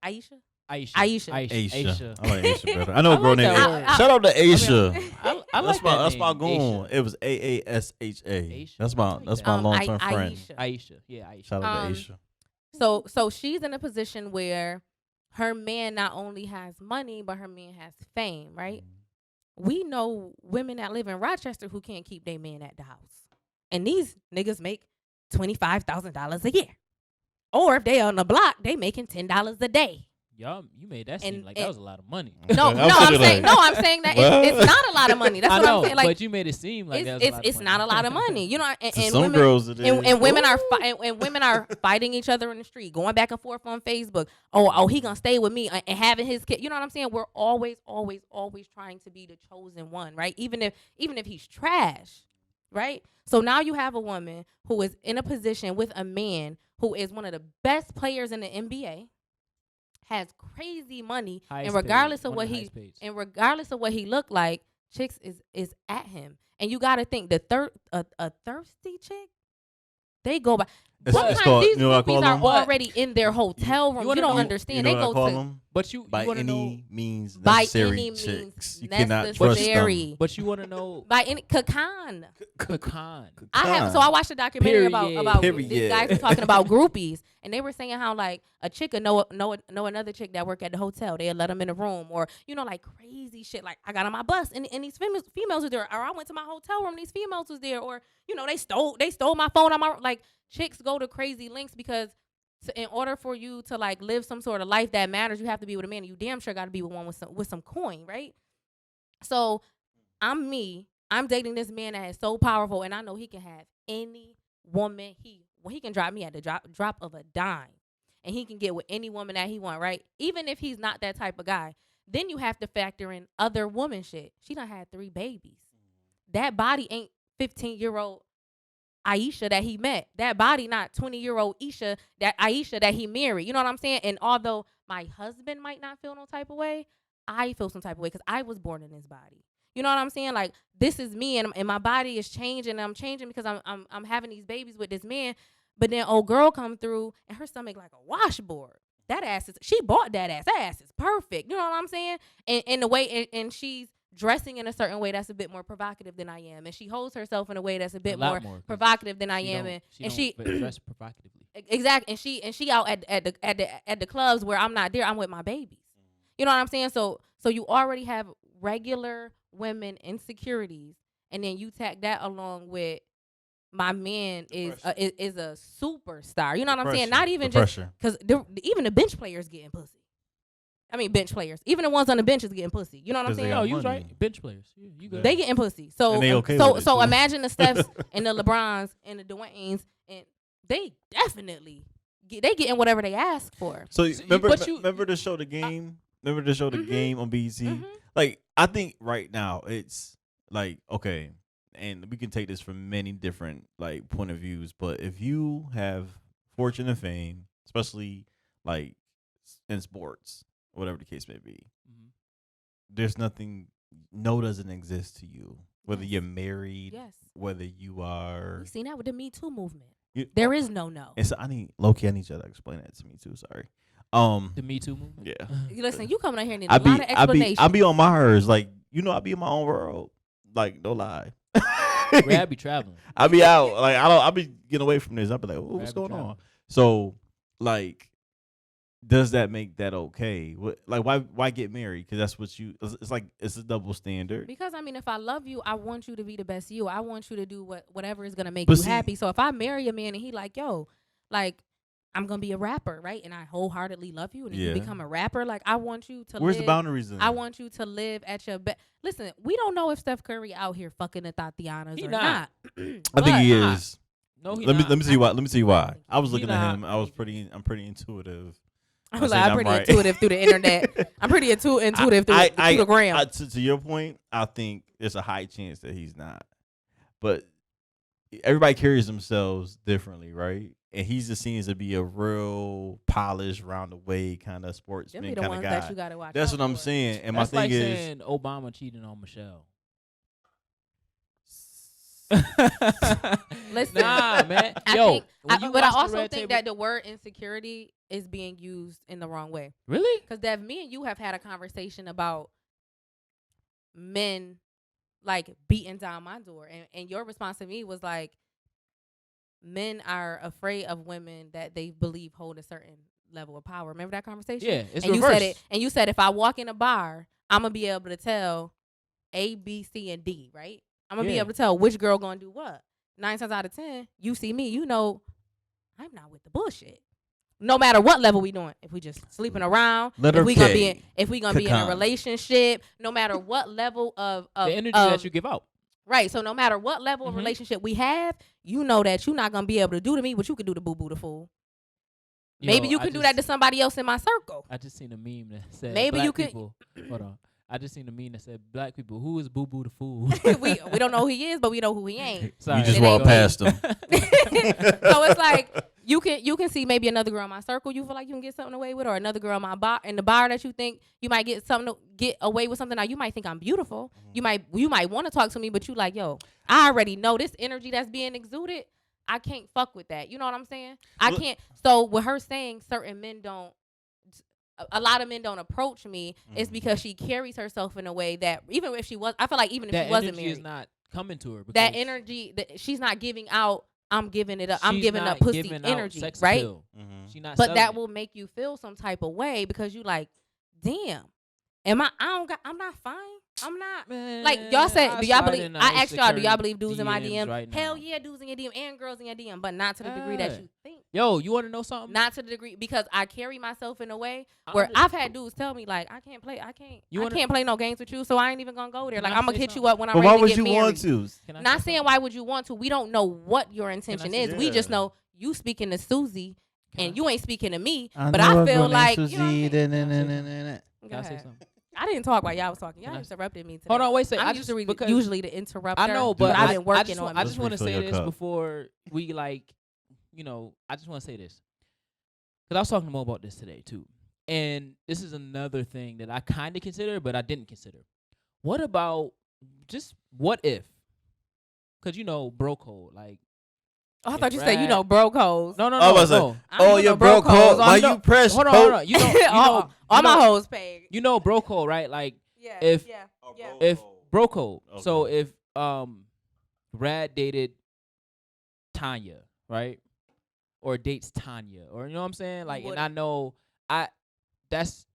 I like Aisha better. I know a girl named shout out to Aisha. I like that's my goal. It was AASHA. That's my long term friend. Aisha. Yeah, Aisha. Shout out to Aisha. So she's in a position where her man not only has money, but her man has fame, right? We know women that live in Rochester who can't keep their man at the house. And these niggas make $25,000 a year. Or if they on the block, they making $10 a day. Y'all, you made that seem like that was a lot of money. I'm saying that it's not a lot of money. That's what I'm saying. Like, but you made it seem like it's not a lot of money. You know, and some women, girls it is. And women are fighting each other in the street, going back and forth on Facebook. Oh, he gonna stay with me and having his kid. You know what I'm saying? We're always trying to be the chosen one, right? Even if he's trash, right? So now you have a woman who is in a position with a man who is one of the best players in the NBA, has crazy money, and regardless of what he looked like, chicks is at him. And you got to think a thirsty chick, they go by. Sometimes these groupies are already in their hotel room. You don't understand. They go to. But you by any means by necessary any means chicks. You necessary. cannot trust them. But you want to know by any Kakan. So I watched a documentary about Period. these guys were talking about groupies, and they were saying how like a chick would know another chick that work at the hotel. They'll let them in the room, or like crazy shit. Like I got on my bus and these females was there, or I went to my hotel room and these females was there, or they stole my phone. Chicks go to crazy lengths because in order for you to like live some sort of life that matters, you have to be with a man. And you damn sure got to be with one with some coin, right? So I'm dating this man that is so powerful, and I know he can have any woman he can drop me at the drop of a dime, and he can get with any woman that he want, right? Even if he's not that type of guy, then you have to factor in other woman shit. She done had 3 babies. That body ain't 15-year-old Aisha that he met. That body not 20-year-old Aisha that he married. You know what I'm saying? And although my husband might not feel no type of way, I feel some type of way because I was born in this body. You know what I'm saying? Like, this is me, and my body is changing. I'm changing because I'm having these babies with this man. But then old girl come through and her stomach like a washboard. She bought that ass. That ass is perfect. You know what I'm saying? And the way and she's dressing in a certain way that's a bit more provocative than I am, and she holds herself in a way that's a bit more provocative than I am, and she dress provocatively. Exactly, and she out at the clubs where I'm not there. I'm with my babies. You know what I'm saying? So you already have regular women insecurities, and then you tack that along with my man is a superstar. You know what I'm saying? Not even just because even the bench players getting pussy. I mean, bench players. Even the ones on the bench is getting pussy. You know what I'm saying? Oh, you was right. Bench players. Yeah, you good. They getting pussy. So imagine the Stephs and the LeBrons and the Dwaynes, and they definitely they getting whatever they ask for. So remember the show The Game? Remember the show The Game on BET? Mm-hmm. Like, I think right now it's like, okay, and we can take this from many different like point of views, but if you have fortune and fame, especially like in sports, whatever the case may be, there's nothing, no doesn't exist to you. Whether you're married, whether you are. You seen that with the Me Too movement. There is no. And so I need you to explain that to me too. Sorry. The Me Too movement? Yeah. Listen, you coming out here and need a lot of explanation. I be on my hers. Like, I be in my own world. Like, no lie. I be traveling. I be out. Like, I be getting away from this. I be like, what's going on? So, like, does that make that okay? Like, why get married? Because that's what you. It's like it's a double standard. Because I mean, if I love you, I want you to be the best you. I want you to do whatever is gonna make you happy. So if I marry a man and he like, yo, like, I'm gonna be a rapper, right? And I wholeheartedly love you, and you become a rapper. Like, I want you to. Where's the boundaries then? I want you to live at your best. Listen, we don't know if Steph Curry out here fucking the Tatianas or not. I think he is. No, he let me see why. Let me see why. I was looking at him. I'm pretty intuitive. I'm pretty intuitive through the internet. I'm pretty intuitive through the gram. To your point, I think there's a high chance that he's not. But everybody carries themselves differently, right? And he's just seen to be a real polished, round the way kind of sportsman kind of guy. That you gotta watch. That's what I'm saying. And that's my thing like is, saying Obama cheating on Michelle. Listen, nah, man. But I also think that the word insecurity is being used in the wrong way. Really? Because Dev, me and you have had a conversation about men like beating down my door, and your response to me was like, men are afraid of women that they believe hold a certain level of power. Remember that conversation? Yeah, it's and reverse. You said if I walk in a bar, I'm gonna be able to tell A, B, C, and D, right? I'm gonna be able to tell which girl gonna do what. 9 times out of 10, you see me, you know, I'm not with the bullshit. No matter what level we doing, if we just sleeping around, if we gonna be in a relationship, no matter what level of the energy that you give out. Right. So no matter what level of relationship we have, you know that you're not gonna be able to do to me what you could do to Boo Boo the fool. Maybe you can do that to somebody else in my circle. I just seen a meme that said maybe black you can. People, hold on. I just seen a meme that said, "Black people, who is Boo Boo the fool?" we don't know who he is, but we know who he ain't. Sorry, You just It walk ain't past him. So it's like you can see maybe another girl in my circle you feel like you can get something away with, or another girl in my bar in the bar that you think you might get something to get away with something. Now you might think I'm beautiful. You might want to talk to me, but you like, yo, I already know this energy that's being exuded. I can't fuck with that. You know what I'm saying? I can't. So with her saying certain men don't, a lot of men don't approach me, it's because she carries herself in a way that even if she was, I feel like even if that she wasn't energy married, is not coming to her. that energy that she's not giving out. I'm giving it up. I'm giving up pussy energy, right? She not. But that will make you feel some type of way because you like, damn, I'm not fine. I'm not. Man, Like y'all said, do y'all believe? I asked y'all, do y'all believe dudes in my DMs DM? right Hell now. yeah, dudes in your DM and girls in your DM, but not to the degree that you think. Yo, you want to know something? Not to the degree because I carry myself in a way where I've had dudes tell me like, I can't play no games with you, so I ain't even gonna go there. Like I'm gonna hit you up when I'm But ready why to would get you married. want to? Not saying why would you want to. We don't know what your intention is. We just know you speaking to Susie and you ain't speaking to me. But I feel like you know what I mean? Can I say something? I didn't talk while y'all was talking. Y'all interrupted me today. Hold on, wait a second. I'm usually the interrupter. I know, but I've been working on. I just want to Refill say your this cup. before we I just want to say this because I was talking more about this today too, and this is another thing that I kind of consider, but I didn't consider. What about just what if? Because bro code, like. I thought you said bro codes. No. Oh, your bro code. Why you press? Hold on. You know, all my hoes paid. You know bro code, right? Like Yeah. if yeah. bro code. Okay. So if Brad dated Tanya, right? Or dates Tanya, or you know what I'm saying? Like, and I know that's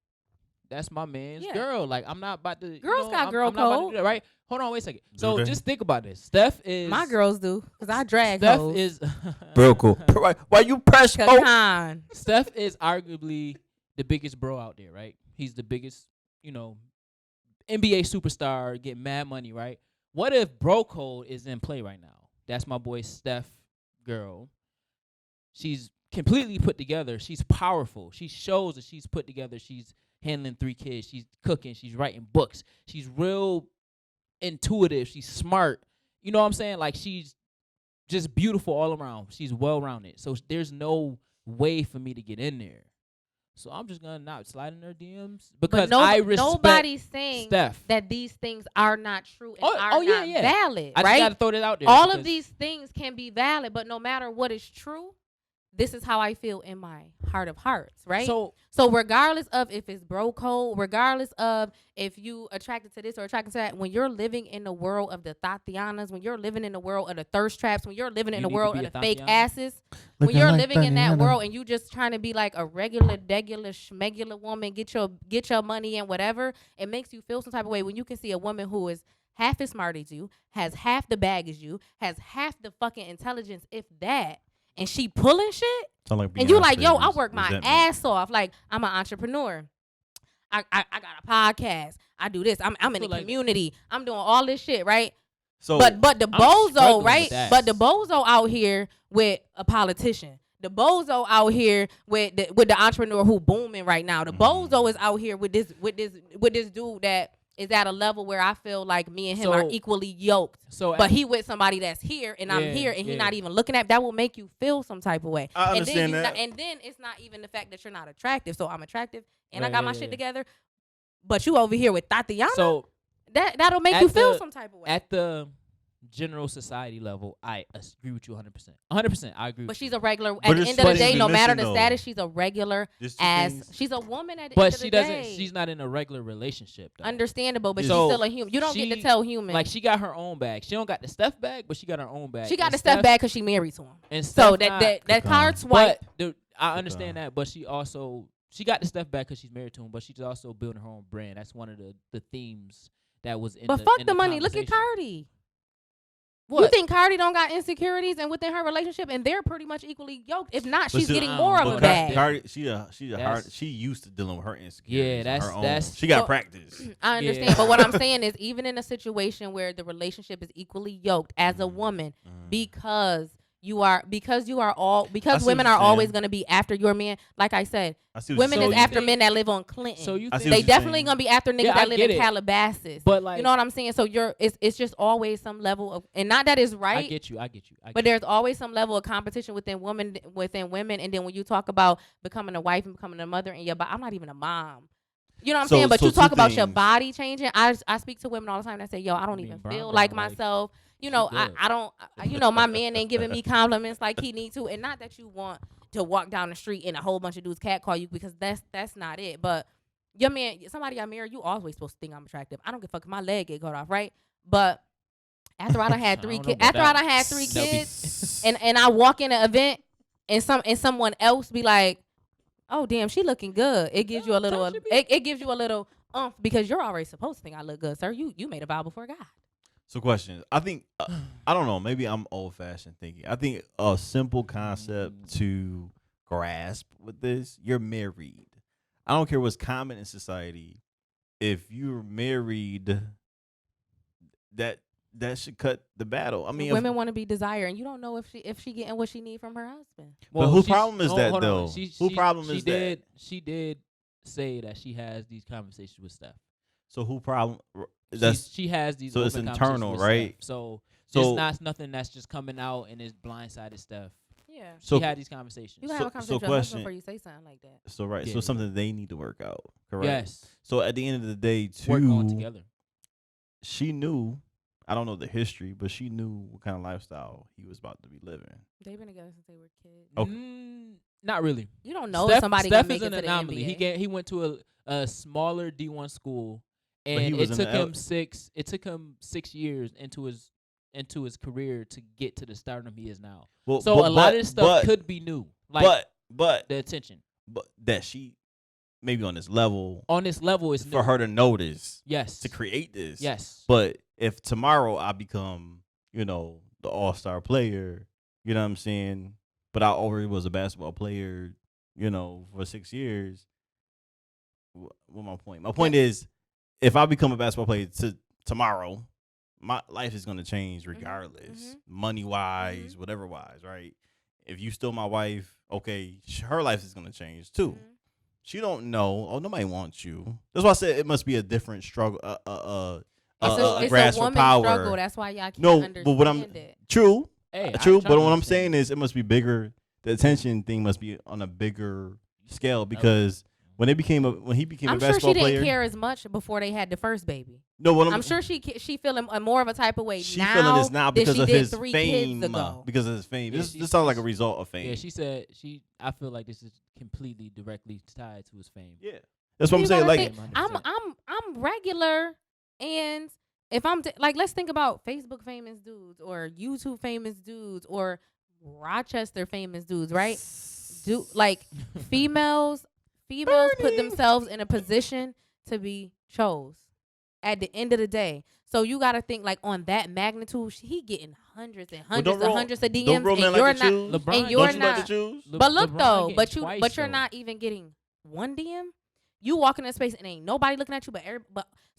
my man's girl. Like, I'm not about to. Girls got girl I'm not about to code, do that, right? Hold on, wait a second. Do So they? just think about this. Steph is My girls do, cause I drag Steph hoes. is Bro code. Why you press? Con. Steph is arguably the biggest bro out there, right? He's the biggest, NBA superstar, get mad money, right? What if bro code is in play right now? That's my boy Steph girl. She's completely put together. She's powerful. She shows that she's put together. She's handling 3 kids. She's cooking. She's writing books. She's real intuitive. She's smart. You know what I'm saying? Like, she's just beautiful all around. She's well-rounded. So there's no way for me to get in there. So I'm just going to not slide in her DMs because I respect nobody's saying Steph. that these things are not true and are not not valid, I right? just got to throw that out there. All of these things can be valid, but no matter what is true, this is how I feel in my heart of hearts, right? So regardless of if it's bro code, regardless of if you attracted to this or attracted to that, when you're living in the world of the Tatianas, when you're living in the world of the thirst traps, when you're living in the world of the fake asses, when you're living in that world and you just trying to be like a regular, schmegular woman, get your money and whatever, it makes you feel some type of way when you can see a woman who is half as smart as you, has half the bag as you, has half the fucking intelligence, if that, and she pulling shit, and you like, yo, I work my ass off. Like, I'm an entrepreneur. I got a podcast. I do this. I'm in the community. I'm doing all this shit, right? So, but the bozo, right? But the bozo out here with a politician. The bozo out here with the entrepreneur who booming right now. The bozo is out here with this dude that is at a level where I feel like me and him are equally yoked. But he with somebody that's here and I'm here and he not even looking at. That will make you feel some type of way. I understand that. And then it's not even the fact that you're not attractive. So I'm attractive and I got my shit together. But you over here with Tatiana. So that'll make you feel some type of way. At the general society level, I agree with you 100%. 100%, I agree. But with she's you. a regular. At the end of the day, no matter the status, she's a regular ass. She's a woman at the end of the day. But she's not in a regular relationship, though. Understandable, but she's still a human. You don't get to tell human. Like, she got her own bag. She don't got the Steph bag, but she got her own bag. She got the Steph bag because she married to him. And so that card swipe. But I understand that, but she got the Steph bag because she's married to him, but she's also building her own brand. That's one of the themes that was in But fuck the money. Look at Cardi. What? You think Cardi don't got insecurities and within her relationship, and they're pretty much equally yoked? If not, she's getting more of a bag. Cardi, she used to dealing with her insecurities. Yeah, that's she got practice. I understand, but what I'm saying is, even in a situation where the relationship is equally yoked as a woman, because because women what are you're always saying. going to be after your man. Like I said, I see what women you're is saying. after men that live on Clinton. So you I see think what they you're definitely saying. gonna be after niggas Yeah, I that live get in it. Calabasas. But like, you know what I'm saying? So it's just always some level of, and not that it's right. I get you. But there's always some level of competition within women, and then when you talk about becoming a wife and becoming a mother, and I'm not even a mom. You know what I'm saying? But you talk about your body changing. I speak to women all the time that say, "Yo, I don't even feel like myself." You know, I don't. You know, my man ain't giving me compliments like he need to, and not that you want to walk down the street and a whole bunch of dudes catcall you, because that's not it. But your man, somebody I married, you always supposed to think I'm attractive. I don't give a fuck if my leg get cut off, right? But after I done had three kids, and I walk in an event and someone else be like, "Oh damn, she looking good." It gives you a little. It gives you a little because you're already supposed to think I look good, sir. You made a vow before God. So question. I think I don't know. Maybe I'm old fashioned thinking. I think a simple concept to grasp with this: you're married. I don't care what's common in society. If you're married, that should cut the battle. I mean, women want to be desired, and you don't know if she getting what she need from her husband. But whose problem is that though? Whose problem is that? that? She did say that she has these conversations with Steph. So who problem? She has these. So it's open internal, conversations with right? Steph. So So it's not nothing that's just coming out and it's blindsided Steph. Yeah. So she had these conversations. You gotta have a conversation with your husband before you say something like that. So right. Yeah. So something they need to work out. Correct. Yes. So at the end of the day, too, work on together. She knew. I don't know the history, but she knew what kind of lifestyle he was about to be living. They've been together since they were kids. Okay. Not really. You don't know if somebody Steph can make is it an to anomaly. the NBA. He went to a smaller D1 school, But he and was it in took the him 6. It took him 6 years into his career to get to the stardom he is now. Well, So a lot of this stuff could be new. Like but the attention. But that she maybe on this level. On this level is for her to notice. Yes. To create this. Yes. But if tomorrow I become, the all-star player, you know what I'm saying? But I already was a basketball player, for 6 years. What's my point? My point is, if I become a basketball player tomorrow, my life is going to change regardless, money-wise, whatever-wise, right? If you still my wife, okay, her life is going to change too. She don't know. Oh, nobody wants you. That's why I said it must be a different struggle, it's grasp a woman for power. Struggle. That's why y'all can't understand but what I'm it. True, hey, true. But what I'm saying is, it must be bigger. The attention thing must be on a bigger scale because when he became a basketball player, I'm sure she didn't care as much before they had the first baby. No, I'm sure she feeling more of a type of way she now. feeling this now because she of did his 3 fame. kids ago. Because of his fame. Yeah, This sounds like a result of fame. Yeah, she said I feel like this is completely directly tied to his fame. Yeah, that's what I'm saying. Like, I'm regular, and if I'm let's think about Facebook famous dudes or YouTube famous dudes or Rochester famous dudes, right? Females put themselves in a position to be chose at the end of the day. So you got to think on that magnitude. He getting hundreds and hundreds and hundreds of DMs, and you're not. But look though, but you're not even getting one DM. You walk in a space and ain't nobody looking at you,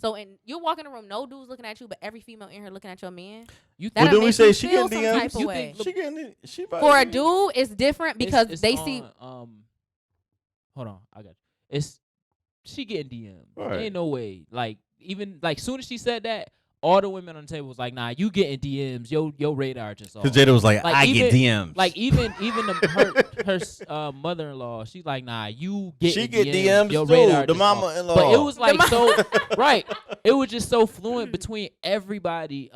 and you walk in a room, no dude's looking at you, but every female in here looking at your man. Well, then we say she getting DMs. She getting for a dude, it's different because they see. Hold on, I got you. It's she getting DMs. Right. Ain't no way. Even soon as she said that, all the women on the table was like, "Nah, you getting DMs? Your radar just off." Because Jada was like, "I get DMs." Even her mother-in-law, she's like, "Nah, you getting she get DMs your too. radar The just off." mama-in-law. But it was so right. It was just so fluent between everybody.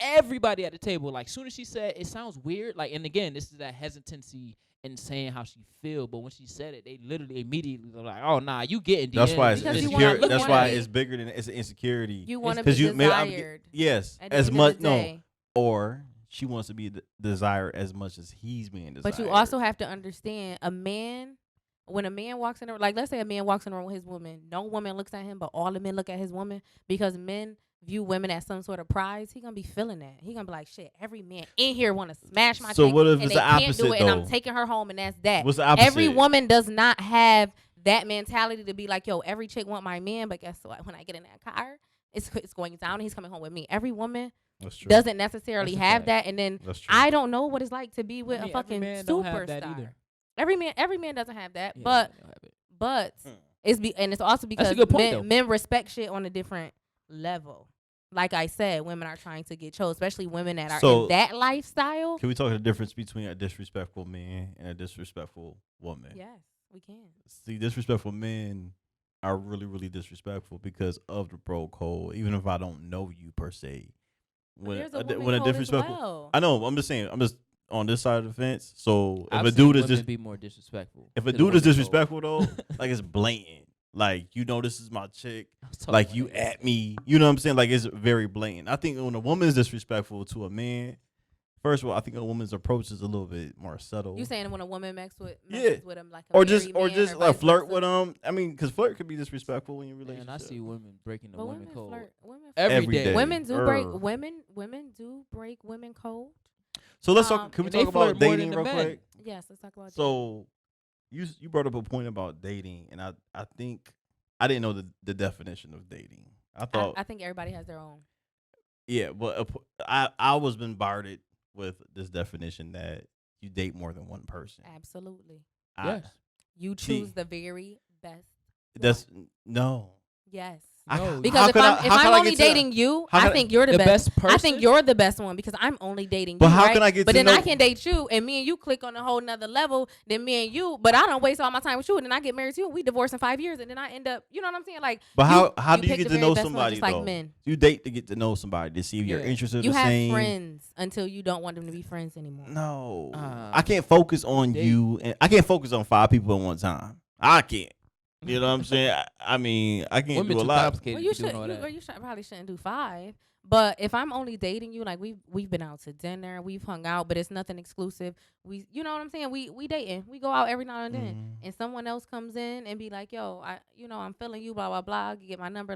Everybody at the table. Soon as she said, it sounds weird. And again, this is that hesitancy in saying how she feel, but when she said it, they literally immediately were like, "Oh, nah, you getting DMs." That's why it's insecure. That's why be, it's bigger than it's an insecurity. You want to be desired. Yes, as much. No, or she wants to be desired as much as he's being desired. But you also have to understand, when a man walks in a let's say a man walks in a room with his woman, no woman looks at him, but all the men look at his woman because men view women as some sort of prize. He gonna be feeling that. He gonna be like, "Shit, every man in here want to smash my." So chick, what if and it's they the can't opposite do it, and though? I'm taking her home, and that's that. What's the opposite? Every woman does not have that mentality to be like, "Yo, every chick want my man," but guess what? When I get in that car, it's going down, and he's coming home with me. Every woman doesn't necessarily have that, and then I don't know what it's like to be with a fucking superstar. Every man doesn't have that, but it's also because men respect shit on a different level. Like I said, women are trying to get chose, especially women that are in that lifestyle. Can we talk the difference between a disrespectful man and a disrespectful woman? Yes, we can. See, disrespectful men are really, really disrespectful because of the bro code, even if I don't know you per se. When a disrespectful, I know. I'm just saying. I'm just on this side of the fence. So if a dude is just be more disrespectful. If a dude is disrespectful though, like it's blatant. Like, this is my chick. Like, you at me. You know what I'm saying? Like, it's very blatant. I think when a woman is disrespectful to a man, first of all, I think a woman's approach is a little bit more subtle. You saying when a woman messes with him like or just like flirt with him? I mean, because flirt could be disrespectful when you relationship. And I see women breaking the women code every day. Women do break women code. So let's talk. Can we talk about dating real quick? Yes, let's talk about dating. So you brought up a point about dating, and I think I didn't know the definition of dating. I think everybody has their own. Yeah, but I was bombarded with this definition that you date more than one person. Absolutely. Yes. You choose the very best. That's no. Yes. No. Because if I'm only dating you, I think you're the best person. I think you're the best one because I'm only dating you. But how can I get? But then I can date you, and me and you click on a whole nother level than me and you. But I don't waste all my time with you, and then I get married to you. We divorce in 5 years, and then I end up. You know what I'm saying? Like. But how do you get to know somebody though? Like men. You date to get to know somebody to see if you're interested. You have friends until you don't want them to be friends anymore. No, I can't focus on you, and I can't focus on 5 people at one time. I can't. You know what I'm saying? I mean, I can't do a lot. Well, you probably shouldn't do 5. But if I'm only dating you, like we've been out to dinner, we've hung out, but it's nothing exclusive. You know what I'm saying? We dating. We go out every now and then, and someone else comes in and be like, "Yo, I'm feeling you, blah blah blah. You get my number.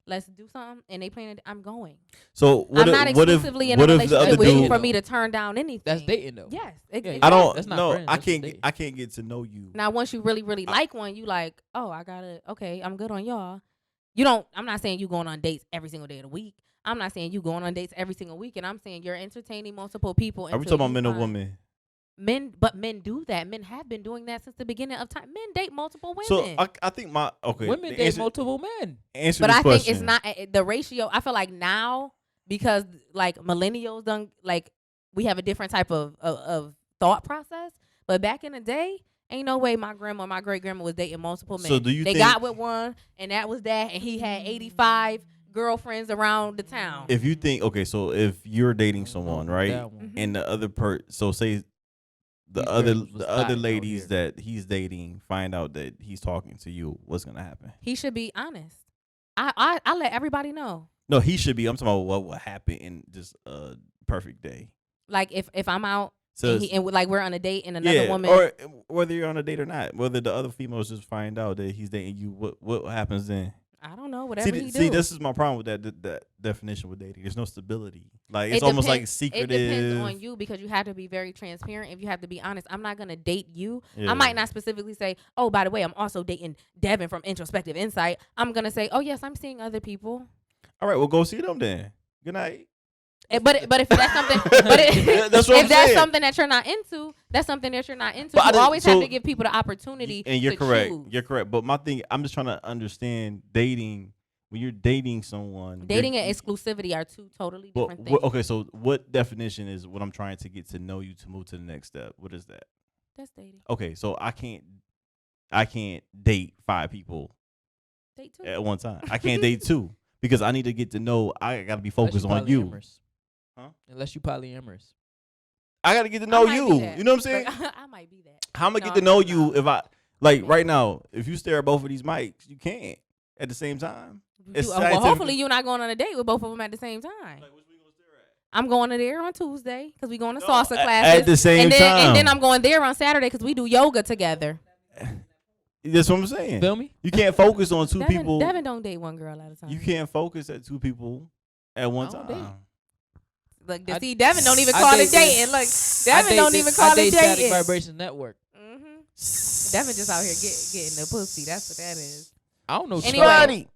Let's do something." And they planning, I'm going. So I'm not exclusively in a relationship with you for me to turn down anything. That's dating though. Yes. I don't. That's not no, I can't get to know you. Now, once you really like one, you like, oh, I'm good on y'all. I'm not saying you going on dates every single day of the week. I'm not saying you going on dates every single week, and I'm saying you're entertaining multiple people. Are we talking about men or women? Men do that. Men have been doing that since the beginning of time. Men date multiple women. So I think women date multiple men. But I think it's not the ratio. I feel like now, because like millennials done, like we have a different type of thought process. But back in the day, ain't no way my great grandma was dating multiple men. So do you think got with one, and that was that, and he had 85 girlfriends around the town. If you think so if you're dating someone, right, and the other say the other ladies that he's dating find out that he's talking to you, what's gonna happen? He should be honest. I let everybody know. No, he should be. I'm talking about what will happen in just a perfect day. Like if I'm out and like we're on a date and another woman, or whether you're on a date or not, whether the other females just find out that he's dating you, what happens then? I don't know. Whatever he do. See, this is my problem with that definition with dating. There's no stability. Like it's almost like secretive. It depends on you because you have to be very transparent. If you have to be honest, I'm not gonna date you. I might not specifically say, "Oh, by the way, I'm also dating Devin from Introspective Insight." I'm gonna say, "Oh, yes, I'm seeing other people." All right, well, go see them then. Good night. But if that's something, if that's something that you're not into, that's something that you're not into. You always have to give people the opportunity. And you're correct. Choose. You're correct. But my thing, I'm just trying to understand dating. When you're dating someone, dating and exclusivity are two totally different things. Okay, so what definition is what I'm trying to get to know you to move to the next step? What is that? That's dating. Okay, so I can't date 5 people at one time. I can't date 2 because I need to get to know. I got to be focused on you. Huh? Unless you polyamorous. I got to get to know you. You know what I'm saying? I might be that. How am I get to know you if I right now? If you stare at both of these mics, you can't at the same time. Well, hopefully you're not going on a date with both of them at the same time. Like, which we gonna stare at? I'm going to there on Tuesday because we going to salsa classes at the same time, and then I'm going there on Saturday because we do yoga together. That's what I'm saying. Feel me? You can't focus on 2 people. Devin don't date one girl at a time. You can't focus at 2 people at one time. Look, see, Devin don't even call it dating. Look, Devin don't even call it dating. Static Vibration Network. Devin just out here getting the pussy. That's what that is. I don't know. Anyway,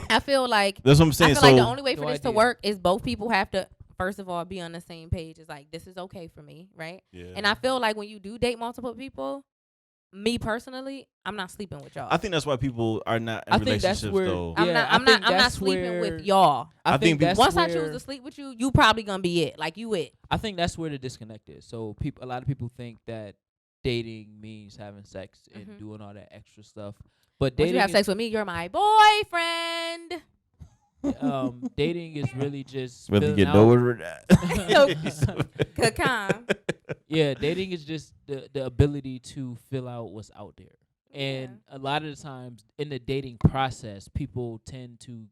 I feel like that's what I'm saying. I feel like the only way for this to work is both people have to first of all, be on the same page. It's like, this is okay for me, right? Yeah. And I feel like when you do date multiple people, me personally, I'm not sleeping with y'all. I think that's why people are not in relationships though. I'm not sleeping with y'all. I think once I choose to sleep with you, you probably gonna be it. Like you it. I think that's where the disconnect is. So a lot of people think that dating means having sex and doing all that extra stuff. But dating, once you have sex with me, you're my boyfriend. Dating is really just whether you get over that. Yeah, dating is just the ability to fill out what's out there. And a lot of the times in the dating process, people tend to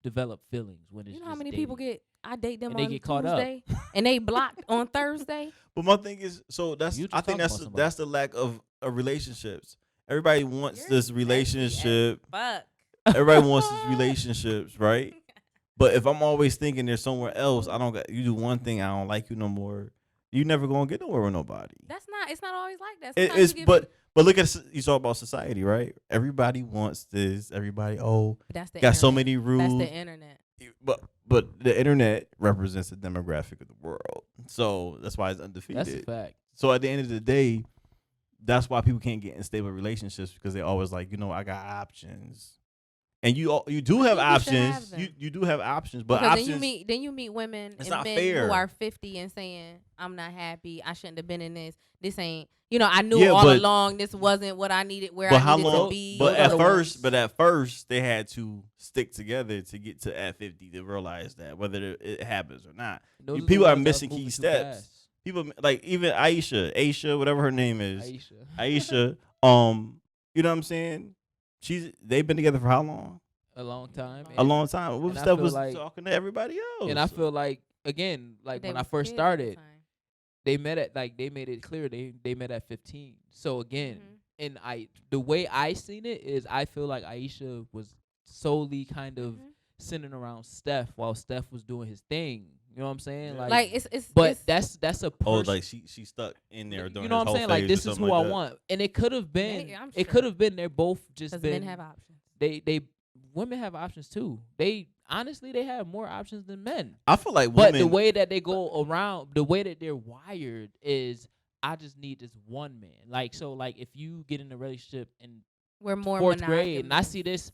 develop feelings when it's you know how many dating. people I date them and on they get caught up. Tuesday and they blocked on Thursday. But my thing is, so I think that's the lack of relationships. Everybody wants this relationship. Fuck. Everybody wants these relationships, right? But if I'm always thinking there's somewhere else, you do one thing, I don't like you no more. You never gonna get nowhere with nobody. It's not always like that. But look at, you talk about society, right? Everybody wants this. Everybody, that's the got internet. so many rules. That's the internet. But the internet represents the demographic of the world, so that's why it's undefeated. That's a fact. So at the end of the day, that's why people can't get in stable relationships, because they always like, I got options. And you do have options. You do have options, but because options. Then you meet women and men fair. who are 50 and saying, "I'm not happy. I shouldn't have been in this. This ain't. I knew all along this wasn't what I needed. Where I needed to be." But at first, they had to stick together to get to at 50 to realize that whether it happens or not. People are missing key steps. People like even Aisha, whatever her name is, Aisha. You know what I'm saying? They've been together for how long? A long time. A long time. What Steph was talking to everybody else. And I feel like, again, like when I first started, they met at, like, they made it clear they met at 15. So again, and the way I seen it is, I feel like Aisha was solely kind of centered around Steph while Steph was doing his thing. You know what I'm saying? Yeah. Like that's a person. like she stuck in there during, you know what I'm saying? Like, this is who I want. And it could have been they're both just been, men have options. They women have options too. They honestly have more options than men. I feel like women, but the way that they go around, the way that they're wired is, I just need this one man. Like, so like if you get in a relationship in we're more 4th grade, and I see this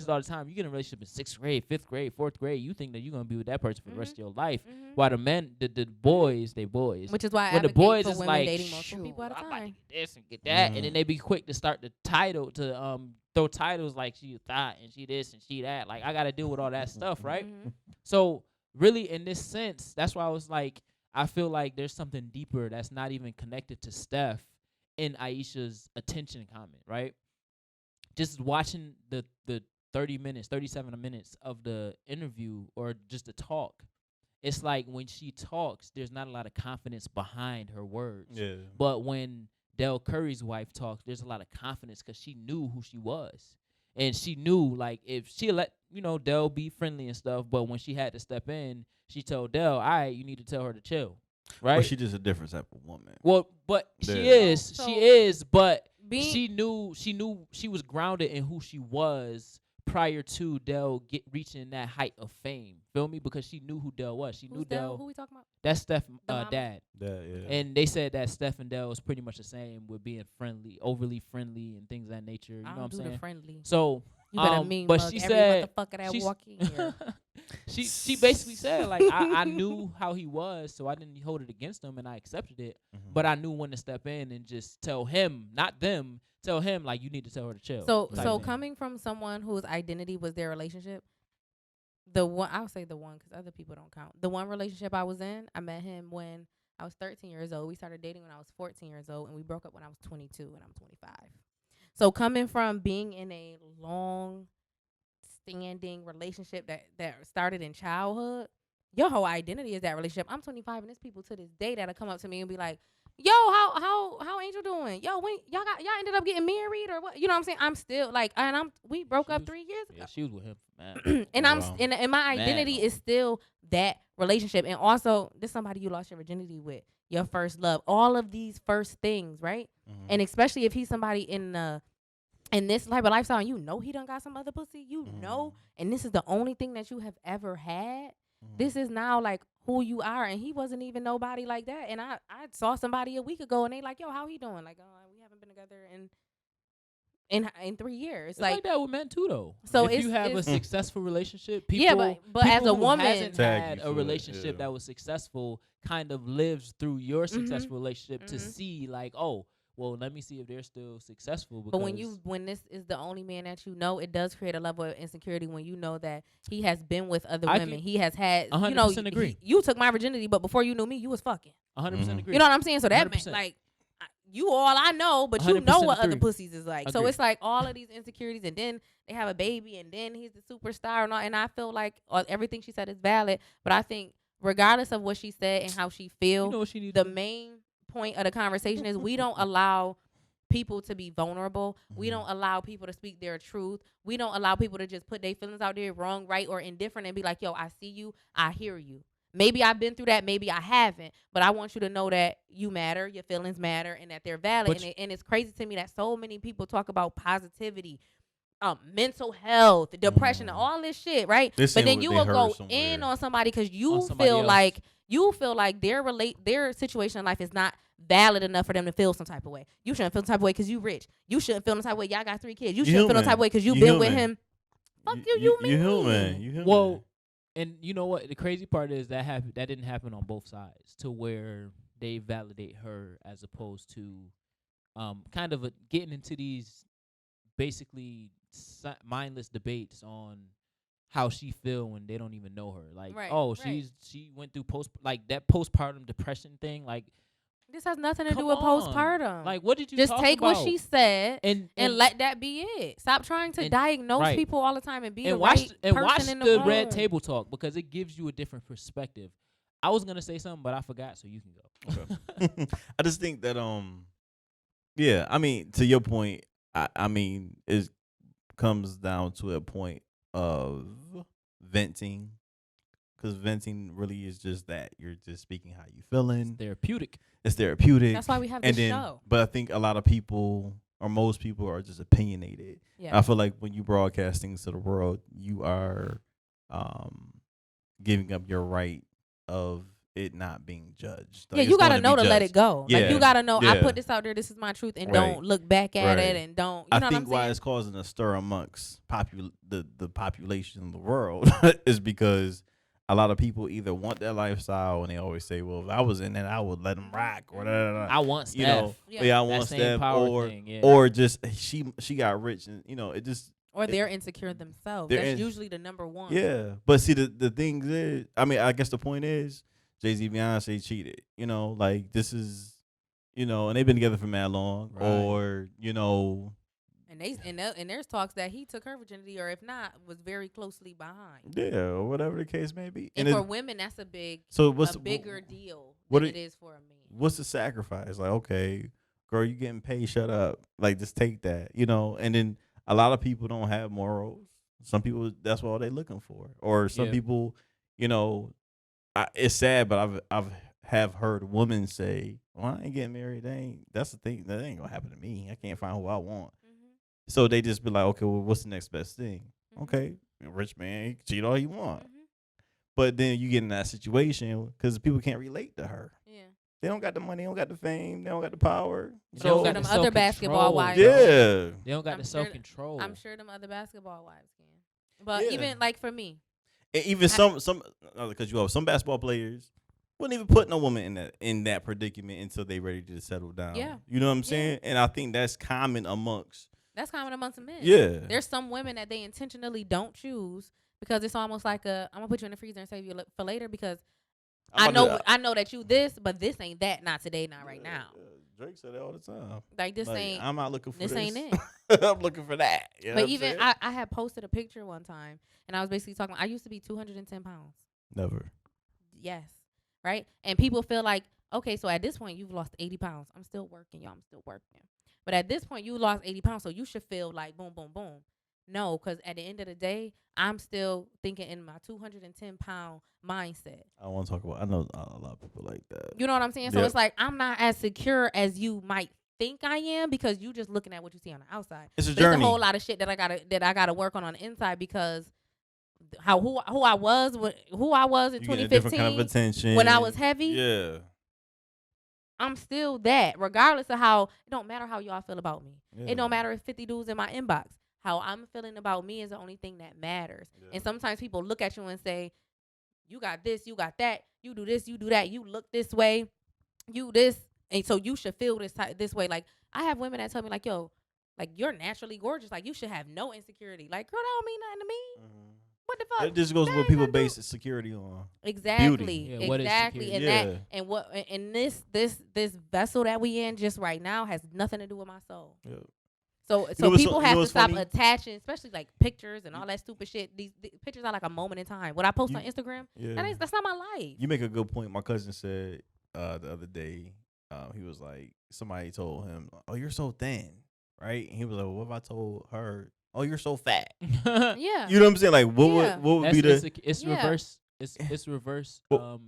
all the time. You get in a relationship in 6th grade, 5th grade, 4th grade. You think that you're gonna be with that person for the rest of your life. While the men, the boys, they boys. Which is why when the boys is like, dating multiple people at a time. I'm about to get this and get that, and then they be quick to start the title to throw titles like she thought and she this and she that. Like, I got to deal with all that stuff, right? So really, in this sense, that's why I was like, I feel like there's something deeper that's not even connected to Steph in Aisha's attention comment, right? Just watching the 37 minutes of the interview or just the talk, it's like when she talks, there's not a lot of confidence behind her words. Yeah. But when Del Curry's wife talks, there's a lot of confidence because she knew who she was. And she knew, like, if she let, Del be friendly and stuff, but when she had to step in, she told Del, all right, you need to tell her to chill. Right? Well, she's just a different type of woman. Well, but she is, but she knew she was grounded in who she was prior to Del reaching that height of fame. Feel me? Because she knew who Del was. She knew Del. Who we talking about? That's Steph, dad. Dad, yeah. And they said that Steph and Del was pretty much the same with being friendly, overly friendly, and things of that nature. You know what I'm saying? Friendly. So, you better mean but she said, here. she basically said, like, I knew how he was, so I didn't hold it against him, and I accepted it. But I knew when to step in and just tell him, not them. Tell him, like, you need to tell her to chill. So coming from someone whose identity was their relationship, I'll say the one because other people don't count. The one relationship I was in, I met him when I was 13 years old. We started dating when I was 14 years old, and we broke up when I was 22, and I'm 25. So coming from being in a long-standing relationship that started in childhood, your whole identity is that relationship. I'm 25, and there's people to this day that'll come up to me and be like, yo, how Angel doing? Yo, when y'all ended up getting married or what? You know what I'm saying? I'm still like, and we broke up 3 years ago. Yeah, she was with him, man. And and my identity is still that relationship. And also, this somebody you lost your virginity with, your first love, all of these first things, right? And especially if he's somebody in this type of lifestyle, and he done got some other pussy, and this is the only thing that you have ever had. This is now like, who you are, and he wasn't even nobody like that. And I saw somebody a week ago, and they like, yo, how he doing? Like, oh, we haven't been together in 3 years. It's like that with men too, though. So if you have a successful relationship, people, yeah, but as a who woman, hasn't had a it, relationship that was successful, kind of lives through your successful relationship to see, like, oh, well, let me see if they're still successful. But when this is the only man that you know, it does create a level of insecurity when you know that he has been with other women. He has had, 100% agree. You took my virginity, but before you knew me, you was fucking. 100% agree. You know what I'm saying? So that meant, like, you all I know, but you know what other pussies is like. So it's like all of these insecurities, and then they have a baby, and then he's the superstar and all. And I feel like everything she said is valid, but I think regardless of what she said and how she feels, the main point of the conversation is we don't allow people to be vulnerable. We don't allow people to speak their truth. We don't allow people to just put their feelings out there, wrong, right, or indifferent, and be like, yo, I see you, I hear you. Maybe I've been through that, maybe I haven't, but I want you to know that you matter, your feelings matter, and that they're valid. And it's crazy to me that so many people talk about positivity, mental health, depression, and all this shit, right? But then you will go in on somebody because you feel like their situation in life is not valid enough for them to feel some type of way. You shouldn't feel some type of way because you rich. You shouldn't feel some type of way. Y'all got 3 kids. You shouldn't feel some type of way because you been with him. Fuck you, you mean? You human. Well, and you know what? The crazy part is that didn't happen on both sides, to where they validate her as opposed to kind of getting into these basically mindless debates on how she feel when they don't even know her. Like, she went through that postpartum depression thing. Like, this has nothing to do with postpartum. Like, what did you just take about? What she said and let that be it. Stop trying to diagnose people all the time and be watch person in the room. Red Table Talk, because it gives you a different perspective. I was gonna say something, but I forgot, so you can go. Okay. I just think that yeah, I mean, to your point, I mean, it comes down to a point of venting. Because venting really is just that. You're just speaking how you feeling. It's therapeutic. That's why we have this show. But I think a lot of people, or most people, are just opinionated. Yeah. I feel like when you broadcast things to the world, you are giving up your right of it not being judged. Like, you got to know to let it go. Yeah. Like, you got to know, I put this out there, this is my truth, and don't look back at it, and don't, you know what I'm saying? I think why it's causing a stir amongst the population of the world is because a lot of people either want that lifestyle, and they always say, well, if I was in it, I would let them rock. Or I want Steph. You know, I want Steph. Or just she got rich, and it just. Or they're insecure themselves. That's usually the number one. Yeah. But see, the thing is, I mean, I guess the point is, Jay-Z, Beyonce cheated. Like, this is, and they've been together for mad long. Right. Or, And there's talks that he took her virginity, or if not, was very closely behind. Yeah, or whatever the case may be. And for women, that's a bigger deal than it is for a man. What's the sacrifice? Like, okay, girl, you getting paid, shut up. Like, just take that, And then a lot of people don't have morals. Some people, that's all they're looking for. Or some people, it's sad, but I've heard women say, well, I ain't getting married. That's the thing. That ain't going to happen to me. I can't find who I want. So they just be like, okay, well, what's the next best thing? Okay, rich man, he can cheat all he want. But then you get in that situation because people can't relate to her. Yeah. They don't got the money, they don't got the fame, they don't got the power. They don't got them other basketball wives. Yeah. They don't got the self-control. I'm sure them other basketball wives can. But even like for me. And even some because you have some basketball players wouldn't even put no woman in that predicament until they ready to settle down. Yeah. You know what I'm saying? And I think that's common amongst men. Yeah. There's some women that they intentionally don't choose because it's almost like I'm gonna put you in the freezer and save you for later because I know that you this, but this ain't that. Not today, not right now. Drake said that all the time. Like this ain't. I'm not looking for this. This ain't it. I'm looking for that. You know but even I had posted a picture one time and I was basically talking. I used to be 210 pounds. Never. Yes. Right. And people feel like, okay, so at this point you've lost 80 pounds. I'm still working, y'all. I'm still working. But at this point, you lost 80 pounds, so you should feel like boom, boom, boom. No, because at the end of the day, I'm still thinking in my 210-pound mindset. I want to talk about. I know a lot of people like that. You know what I'm saying? Yep. So it's like I'm not as secure as you might think I am because you just looking at what you see on the outside. It's a journey. There's a whole lot of shit that I gotta work on the inside because who I was in You get a different 2015 kind of attention when I was heavy. Yeah. I'm still that, regardless of how. It don't matter how y'all feel about me. Yeah. It don't matter if 50 dudes in my inbox. How I'm feeling about me is the only thing that matters. Yeah. And sometimes people look at you and say, you got this, you got that, you do this, you do that, you look this way, you this, and so you should feel this way. Like, I have women that tell me, like, yo, like, you're naturally gorgeous. Like, you should have no insecurity. Like, girl, that don't mean nothing to me. Mm-hmm. What the fuck? It just goes That with what ain't people nothing to base security on. Exactly. Beauty. Yeah, what is Exactly. security? And Yeah. that and what and this vessel that we in just right now has nothing to do with my soul. Yeah. So know what's people so- you have know to what's stop funny? attaching, especially like pictures and all that stupid shit. These pictures are like a moment in time. What I post You- on Instagram, Yeah. that's not my life. You make a good point. My cousin said the other day, he was like, somebody told him, "Oh, you're so thin," right? And he was like, well, "What if I told her, oh, you're so fat?" Yeah. You know what I'm saying? Like, what Yeah. would be the? It's Yeah. reverse. It's reverse. Well-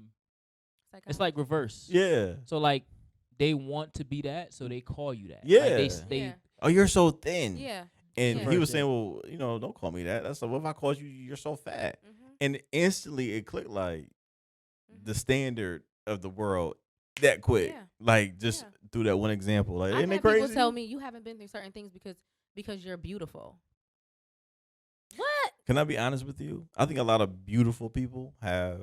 It's like reverse. Yeah. So like they want to be that, so they call you that. Yeah. Like they Yeah. Oh, you're so thin. Yeah. And Yeah. he was saying, well, don't call me that. That's like, what if I called you, you're so fat? Mm-hmm. And instantly it clicked like the standard of the world that quick. Yeah. Like just Yeah. through that one example. Like, I've isn't it had people crazy? tell me you haven't been through certain things because you're beautiful. What? Can I be honest with you? I think a lot of beautiful people have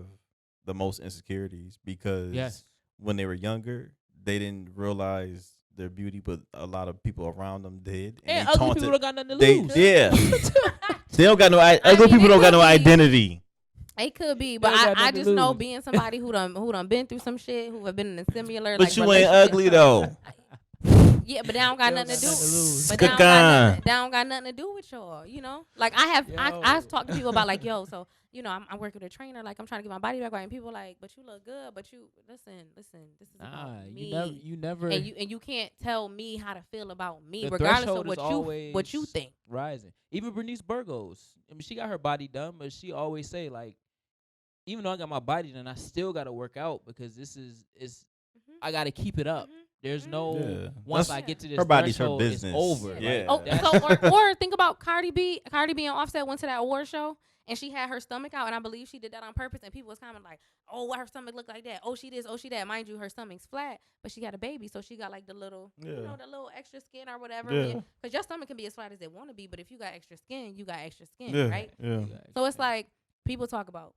the most insecurities because Yes. when they were younger, they didn't realize their beauty, but a lot of people around them did. And they ugly taunted- people don't got nothing to they, lose. yeah. They don't got no ugly mean, people it don't got could no be. identity. It could be, but They don't got I nothing to just know lose. being somebody who done been through some shit, who have been in a similar. But like, you ain't relationship. ugly though. Yeah, but that don't got They nothing don't to got do. nothing to lose. But Good that don't got nothing to do with y'all. Like I have, Yo. I talk to people about like, yo, so I'm working with a trainer, like I'm trying to get my body back right, and people like, but you look good, but you listen, this is about me. you never. and you can't tell me how to feel about me, The regardless threshold of is what you always think. rising. Even Bernice Burgos. I mean, she got her body done, but she always say like, even though I got my body done, I still got to work out because this is I got to keep it up. There's no Yeah. once That's- I get to this her body's her threshold, it's business. over. Yeah. Oh, That's- so or think about Cardi B. Cardi B and Offset went to that award show and she had her stomach out, and I believe she did that on purpose. And people was commenting like, "Oh, why her stomach look like that? Oh, she this, oh she that." Mind you, her stomach's flat, but she got a baby, so she got like the little, Yeah. the little extra skin or whatever. Yeah. Because your stomach can be as flat as it want to be, but if you got extra skin, you got extra skin, Yeah. right? Yeah. So it's like people talk about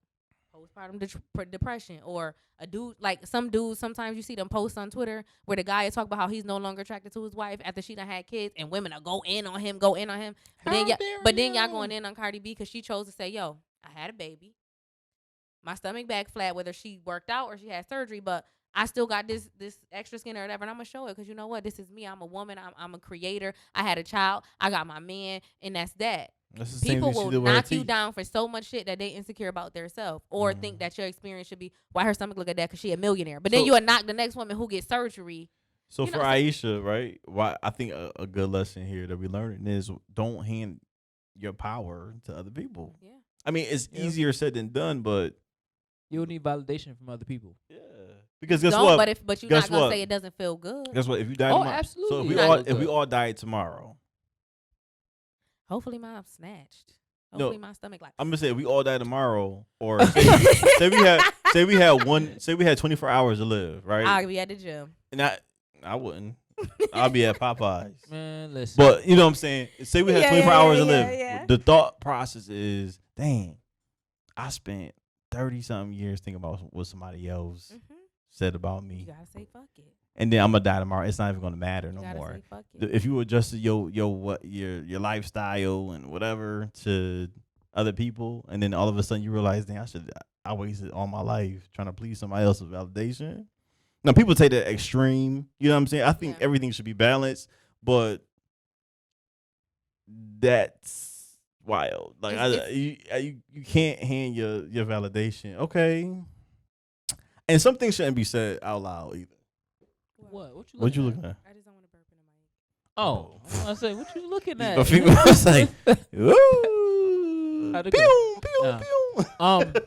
postpartum depression, or a dude, like some dudes, sometimes you see them post on Twitter where the guy will talk about how he's no longer attracted to his wife after she done had kids, and women will go in on him. But then y'all going in on Cardi B because she chose to say, yo, I had a baby. My stomach back flat, whether she worked out or she had surgery, but I still got this extra skin or whatever, and I'm going to show it because you know what? This is me. I'm a woman. I'm a creator. I had a child. I got my man, and that's that. That's the same People thing she will did with her knock you teeth. down for so much shit that they insecure about themselves, or think that your experience should be why her stomach look at that because she a millionaire. But then So- you will knock the next woman who gets surgery. So You for know, so- Aisha, right? Why I think a good lesson here that we learning is don't hand your power to other people. Yeah. I mean, it's Yeah. easier said than done, but You don't need validation from other people. yeah. Because guess Don't, what? but you're Guess not gonna what? say it doesn't feel good. Guess what? If you die Oh, tomorrow, absolutely. So Not if we all died tomorrow, Hopefully mine's snatched. No. Hopefully my stomach like. I'm gonna say if we all die tomorrow, or say we had 24 hours to live, right? I'll be at the gym. And I wouldn't. I'll be at Popeyes. Man, listen. But you know what I'm saying? Say we had Yeah, 24 yeah, hours to yeah, live. yeah. The thought process is, dang, I spent 30-something years thinking about what somebody else Mm-hmm. said about You me. gotta say fuck it. And then I'm gonna die tomorrow. It's not even gonna matter You no gotta more. say fuck it. If you adjusted your lifestyle and whatever to other people, and then all of a sudden you realize, dang, I wasted all my life trying to please somebody else's validation. Now people take that extreme. You know what I'm saying? I think Yeah. everything should be balanced, but that's wild. Like you can't hand your validation. Okay. And some things shouldn't be said out loud either. What? What you looking at? I just don't want to burp in the mic. Oh, I was say, what you looking at? My feet was like, ooh, How'd it pew, go? pew, Nah. pew.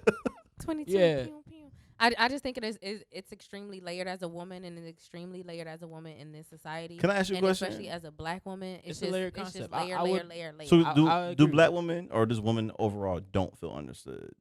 22. Yeah. Pew, pew. I just think it's extremely layered as a woman, and it's extremely layered as a woman in this society. Can I ask you a question? Especially as a black woman, It's a layered concept. layer, I would- layer. So I do agree black with women or does women overall don't feel understood?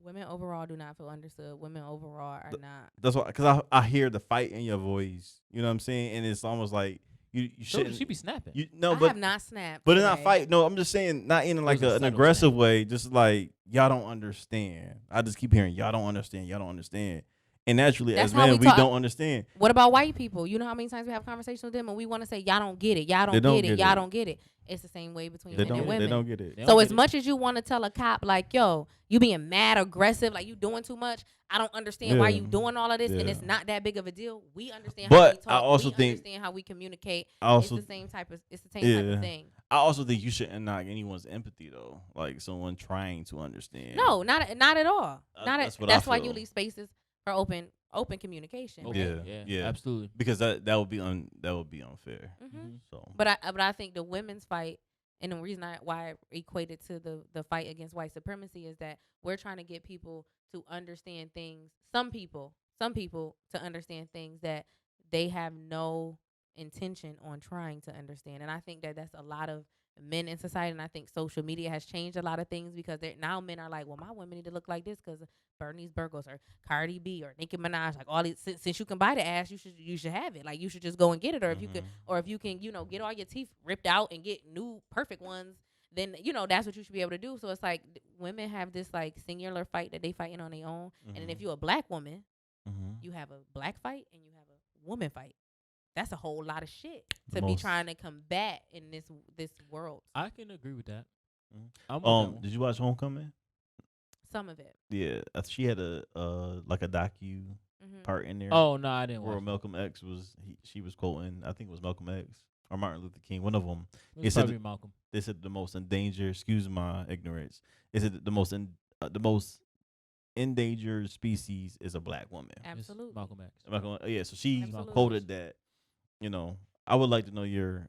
Women overall do not feel understood. Women overall are not. That's why, because I hear the fight in your voice. You know what I'm saying? And it's almost like you So shouldn't. she be snapping. I But have not snapped. But it's not today. fight. No, I'm just saying, not in like was a an subtle aggressive snap. way. Just like y'all don't understand. I just keep hearing y'all don't understand. Y'all don't understand. And naturally, That's as how men, we we talk. don't understand. What about white people? You know how many times we have conversations with them and we want to say y'all don't get it, y'all They don't don't get it, get y'all it. don't get it. It's the same way between They men and don't. women. They don't get it. They So don't as get it. much as you want to tell a cop like, yo, you being mad, aggressive, like you doing too much, I don't understand why Yeah. you doing all of this, and Yeah. it's not that big of a deal. We understand But how we talk. I also we think- understand how we communicate. I also, It's the same type of thing. I also think you shouldn't knock anyone's empathy though. Like someone trying to understand. No, not at all. That's what I That's why you feel. leave spaces for open communication. Oh, right? Yeah. absolutely. because that would be unfair. Mm-hmm. So, But I think the women's fight, and the reason why I equated to the fight against white supremacy is that we're trying to get people to understand things. Some people to understand things that they have no intention on trying to understand. And I think that that's a lot of men in society. And I think social media has changed a lot of things because now men are like, well, my women need to look like this because Bernice Burgos or Cardi B or Nicki Minaj, like all these. Since you can buy the ass, you should have it. Like you should just go and get it. Or if you can, get all your teeth ripped out and get new perfect ones, then that's what you should be able to do. So it's like women have this like singular fight that they fighting on their own. And then if you're a black woman, you have a black fight and you have a woman fight. That's a whole lot of shit to be trying to combat in this world. I can agree with that. Mhm. Did you watch Homecoming? Some of it. Yeah, she had a like a docu Mm-hmm. part in there. Oh no, I didn't where watch. Malcolm X she was quoting. I think it was Malcolm X or Martin Luther King. One of them. It was It said probably Malcolm. They said the most endangered. Excuse my ignorance. They said the most endangered species is a black woman. It's Absolutely. Malcolm X. Yeah, so she Absolutely. quoted that. I would like to know your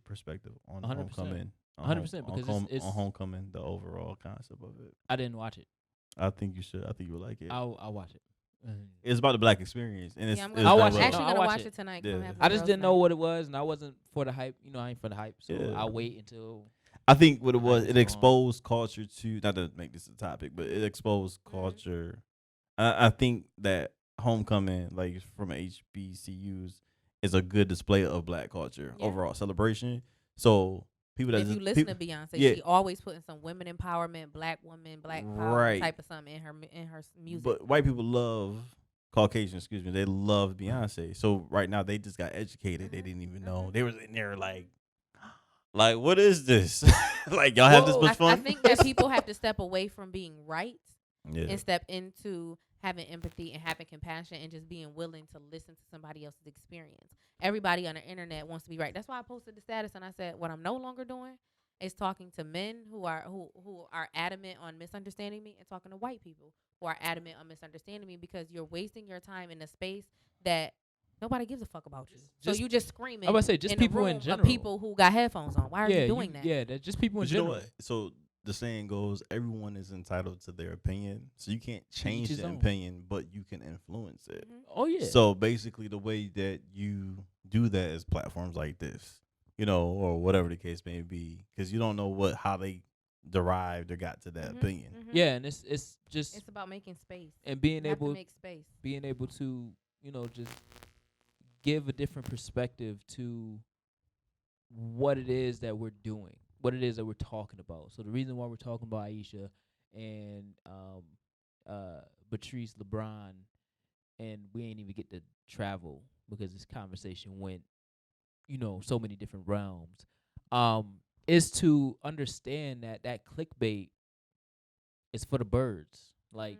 perspective on 100%. Homecoming. 100% because it's on Homecoming, the overall concept of it. I didn't watch it. I think you should. I think you would like it. I'll watch it. It's about the black experience, and it's. Yeah, I'm it's gonna I'll done watch it. well. actually No, gonna I'll watch watch it tonight. Yeah. I just didn't know what it was, and I wasn't for the hype. I ain't for the hype, so Yeah. I'll wait until. I think what it was, Hype it is exposed culture to, not to make this a topic, but it exposed culture. I think that Homecoming, like from HBCUs, is a good display of black culture, Yeah. overall celebration. So people that If you just, listen people, to Beyonce, yeah. she always putting some women empowerment, black women, black power Right. type of something in her music. but white people love Caucasian, excuse me, they love Beyonce. So right now they just got educated. They didn't even know. They was in there like what is this? Like y'all have this much I fun? think that people have to step away from being right Yeah. and step into having empathy and having compassion and just being willing to listen to somebody else's experience. Everybody on the internet wants to be right. That's why I posted the status and I said what I'm no longer doing is talking to men who are adamant on misunderstanding me and talking to white people who are adamant on misunderstanding me because you're wasting your time in a space that nobody gives a fuck about you. So you just screaming. I was about to say, just in people the room in of general. people who got headphones on. Why are you doing that? Yeah, that's just people in But you know general. what? So the saying goes, everyone is entitled to their opinion. So you can't change his the own. opinion, but you can influence it. Mhm. Oh yeah. So basically, the way that you do that is platforms like this, or whatever the case may be, because you don't know how they derived or got to that Mhm, opinion. mhm. yeah, and it's just It's about making space. and being You have to able make space. to just give a different perspective to what it is that we're doing, what it is that we're talking about. So the reason why we're talking about Aisha and Patrice LeBron, and we ain't even get to travel because this conversation went, so many different realms, is to understand that clickbait is for the birds. Like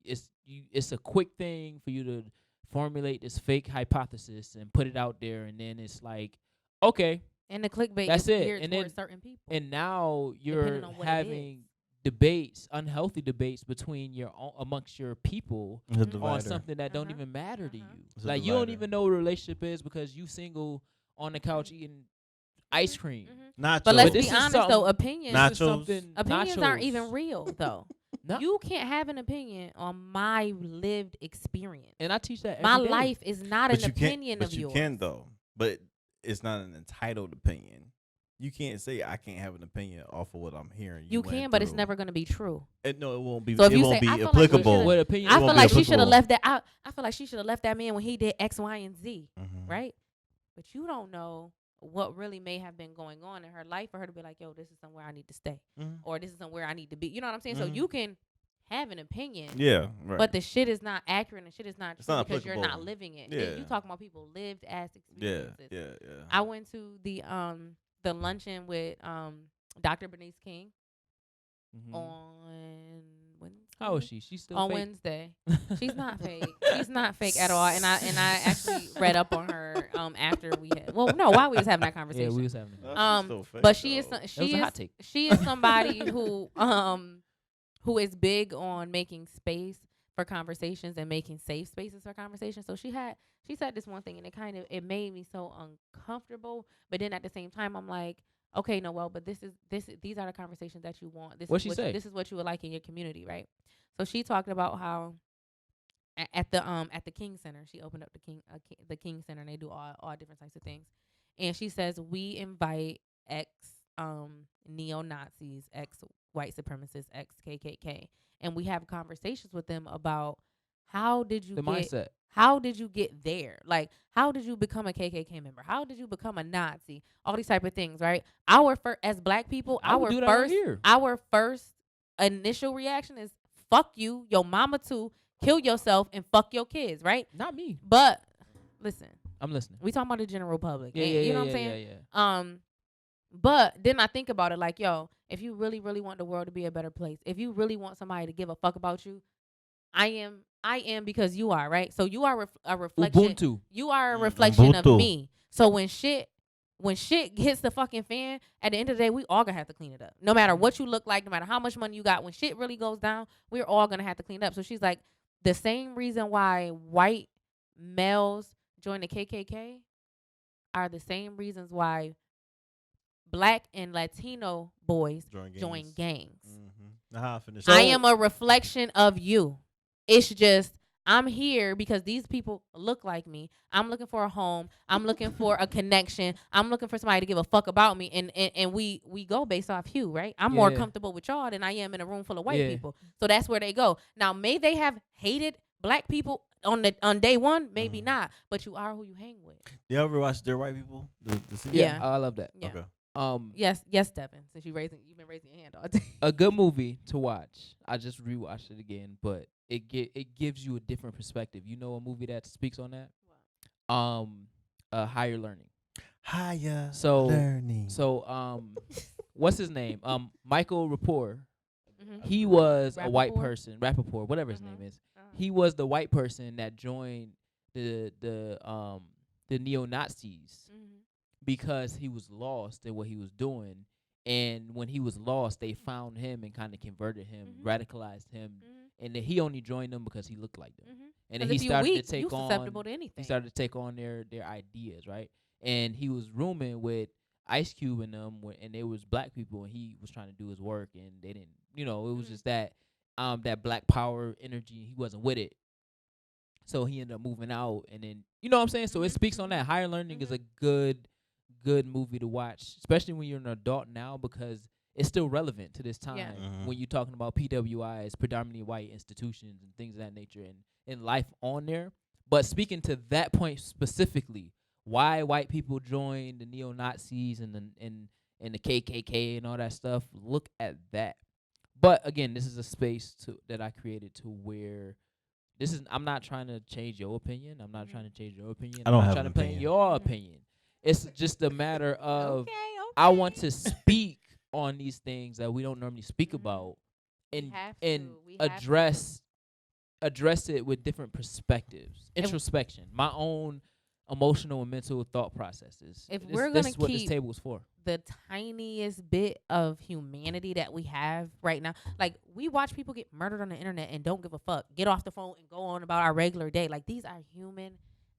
it's a quick thing for you to formulate this fake hypothesis and put it out there, and then it's like, okay, And the clickbait That's is it. geared And towards then- certain people. and now you're Depending on what it having is. debates, unhealthy debates between amongst your people It's a Mhm. on divider. something that don't Uh-huh. even matter to Uh-huh. you. It's a Like you don't divider. even know what a relationship is because you single on the couch eating ice cream. Mhm. Nachos. But let's this be is honest though, something- opinions Nachos. This is something opinions aren't nachos. even real though. No. You can't have an opinion on my lived experience. And I teach that my every day. life is not an opinion of yours. But you can though. But it's not an entitled opinion. You can't say I can't have an opinion off of what I'm hearing. You can, but it's never going to be true. No, it won't be. So if it you won't say, be applicable. What opinion? I feel like she should have left that. I feel like she should have left that man when he did X, Y, and Z, right? But you don't know what really may have been going on in her life for her to be like, yo, this is somewhere I need to stay, or this is somewhere I need to be. You know what I'm saying? So you can have an opinion, yeah, right. but the shit is not accurate and shit is not true because you're not applicable. living it. Yeah. And you talking about people lived ass experiences. Yeah. I went to the luncheon with Dr. Bernice King on Wednesday. How is she? She's still on fake? Wednesday. She's not fake. She's not fake at all. And I actually read up on her after we had. Well, no, while we was having that conversation. Yeah, we was having that. But she is she is somebody who is big on making space for conversations and making safe spaces for conversations. So she said this one thing and it made me so uncomfortable. But then at the same time, I'm like, okay, Noelle, but these are the conversations that you want. What'd she say? This is what you would like in your community, right? So she talked about how at the King Center, she opened up the King Center, and they do all different types of things. And she says we invite ex neo-Nazis, ex white supremacists, ex KKK, and we have conversations with them about how did you mindset. How did you get there? Like, how did you become a KKK member? How did you become a Nazi? All these type of things, right? As black people, our first initial reaction is fuck you, your mama too, kill yourself, and fuck your kids, right? Not me. But listen, I'm listening. we talking about the general public. Yeah, you know what I'm saying? Yeah. But then I think about it like, yo, if you really, really want the world to be a better place, if you really want somebody to give a fuck about you, I am because you are, right? So you are a reflection. Ubuntu. You are a reflection of me. So when shit hits the fucking fan, at the end of the day, we all gonna have to clean it up. No matter what you look like, no matter how much money you got, when shit really goes down, we're all gonna have to clean it up. So she's like, the same reason why white males join the KKK are the same reasons why Black and Latino boys join gangs. I am a reflection of you. It's just I'm here because these people look like me. I'm looking for a home. I'm looking for a connection. I'm looking for somebody to give a fuck about me. And we go based off hue, right? I'm more comfortable with y'all than I am in a room full of white people. So that's where they go. Now, may they have hated Black people on day one? Maybe not. But you are who you hang with. You ever watch Dear White People? The series? Yeah. I love that. Yeah. Okay. Yes, Devin. Since you've been raising your hand all day. A good movie to watch. I just rewatched it again, but it gives you a different perspective. You know a movie that speaks on that? Higher Learning. Higher Learning. So what's his name? Michael Rapport. He was a white person, Rappaport, whatever his name is. He was the white person that joined the neo-Nazis because he was lost in what he was doing. And when he was lost, they found him and kind of converted him, radicalized him. And then he only joined them because he looked like them. And then he started to take on their ideas, right? And he was rooming with Ice Cube and them, and they was black people, and he was trying to do his work, and they didn't, it was just that black power energy. He wasn't with it. So he ended up moving out, and then, you know what I'm saying? So it speaks on that. Higher Learning is a good movie to watch, especially when you're an adult now, because it's still relevant to this time when you're talking about PWIs, predominantly white institutions and things of that nature, and life on there. But speaking to that point specifically, why white people join the neo-Nazis and the KKK and all that stuff, look at that. But again, this is a space that I created to where I'm not trying to change your opinion. I'm not trying to change your opinion. I'm not trying to play your opinion. It's just a matter of I want to speak on these things that we don't normally speak about and address it with different perspectives. Introspection, my own emotional and mental thought processes. If we're going to keep what this table is for, the tiniest bit of humanity that we have right now, like we watch people get murdered on the internet and don't give a fuck, get off the phone and go on about our regular day. Like, these are human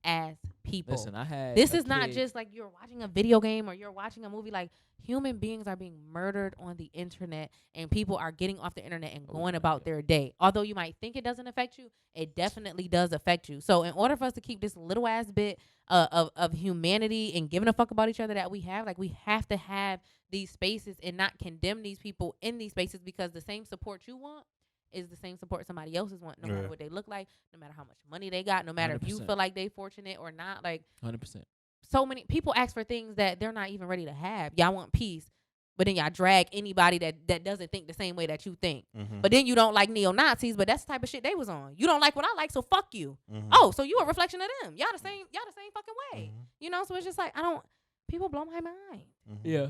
as people. Listen, I had This a is not kid- just like you're watching a video game or you're watching a movie. Like, human beings are being murdered on the internet, and people are getting off the internet and going about their day. Although you might think it doesn't affect you, it definitely does affect you. So in order for us to keep this little ass bit of humanity and giving a fuck about each other that we have, like, we have to have these spaces and not condemn these people in these spaces, because the same support you want is the same support somebody else's want, no matter what they look like, no matter how much money they got, no matter if you 100%. feel like they fortunate or not. Like, 100%. so many people ask for things that they're not even ready to have. Y'all want peace, but then y'all drag anybody that doesn't think the same way that you think. But then you don't like neo-Nazis, but that's the type of shit they was on. You don't like what I like, so fuck you. Oh, so you a reflection of them. Y'all the same fucking way. You know, so it's just like, people blow my mind. Yeah.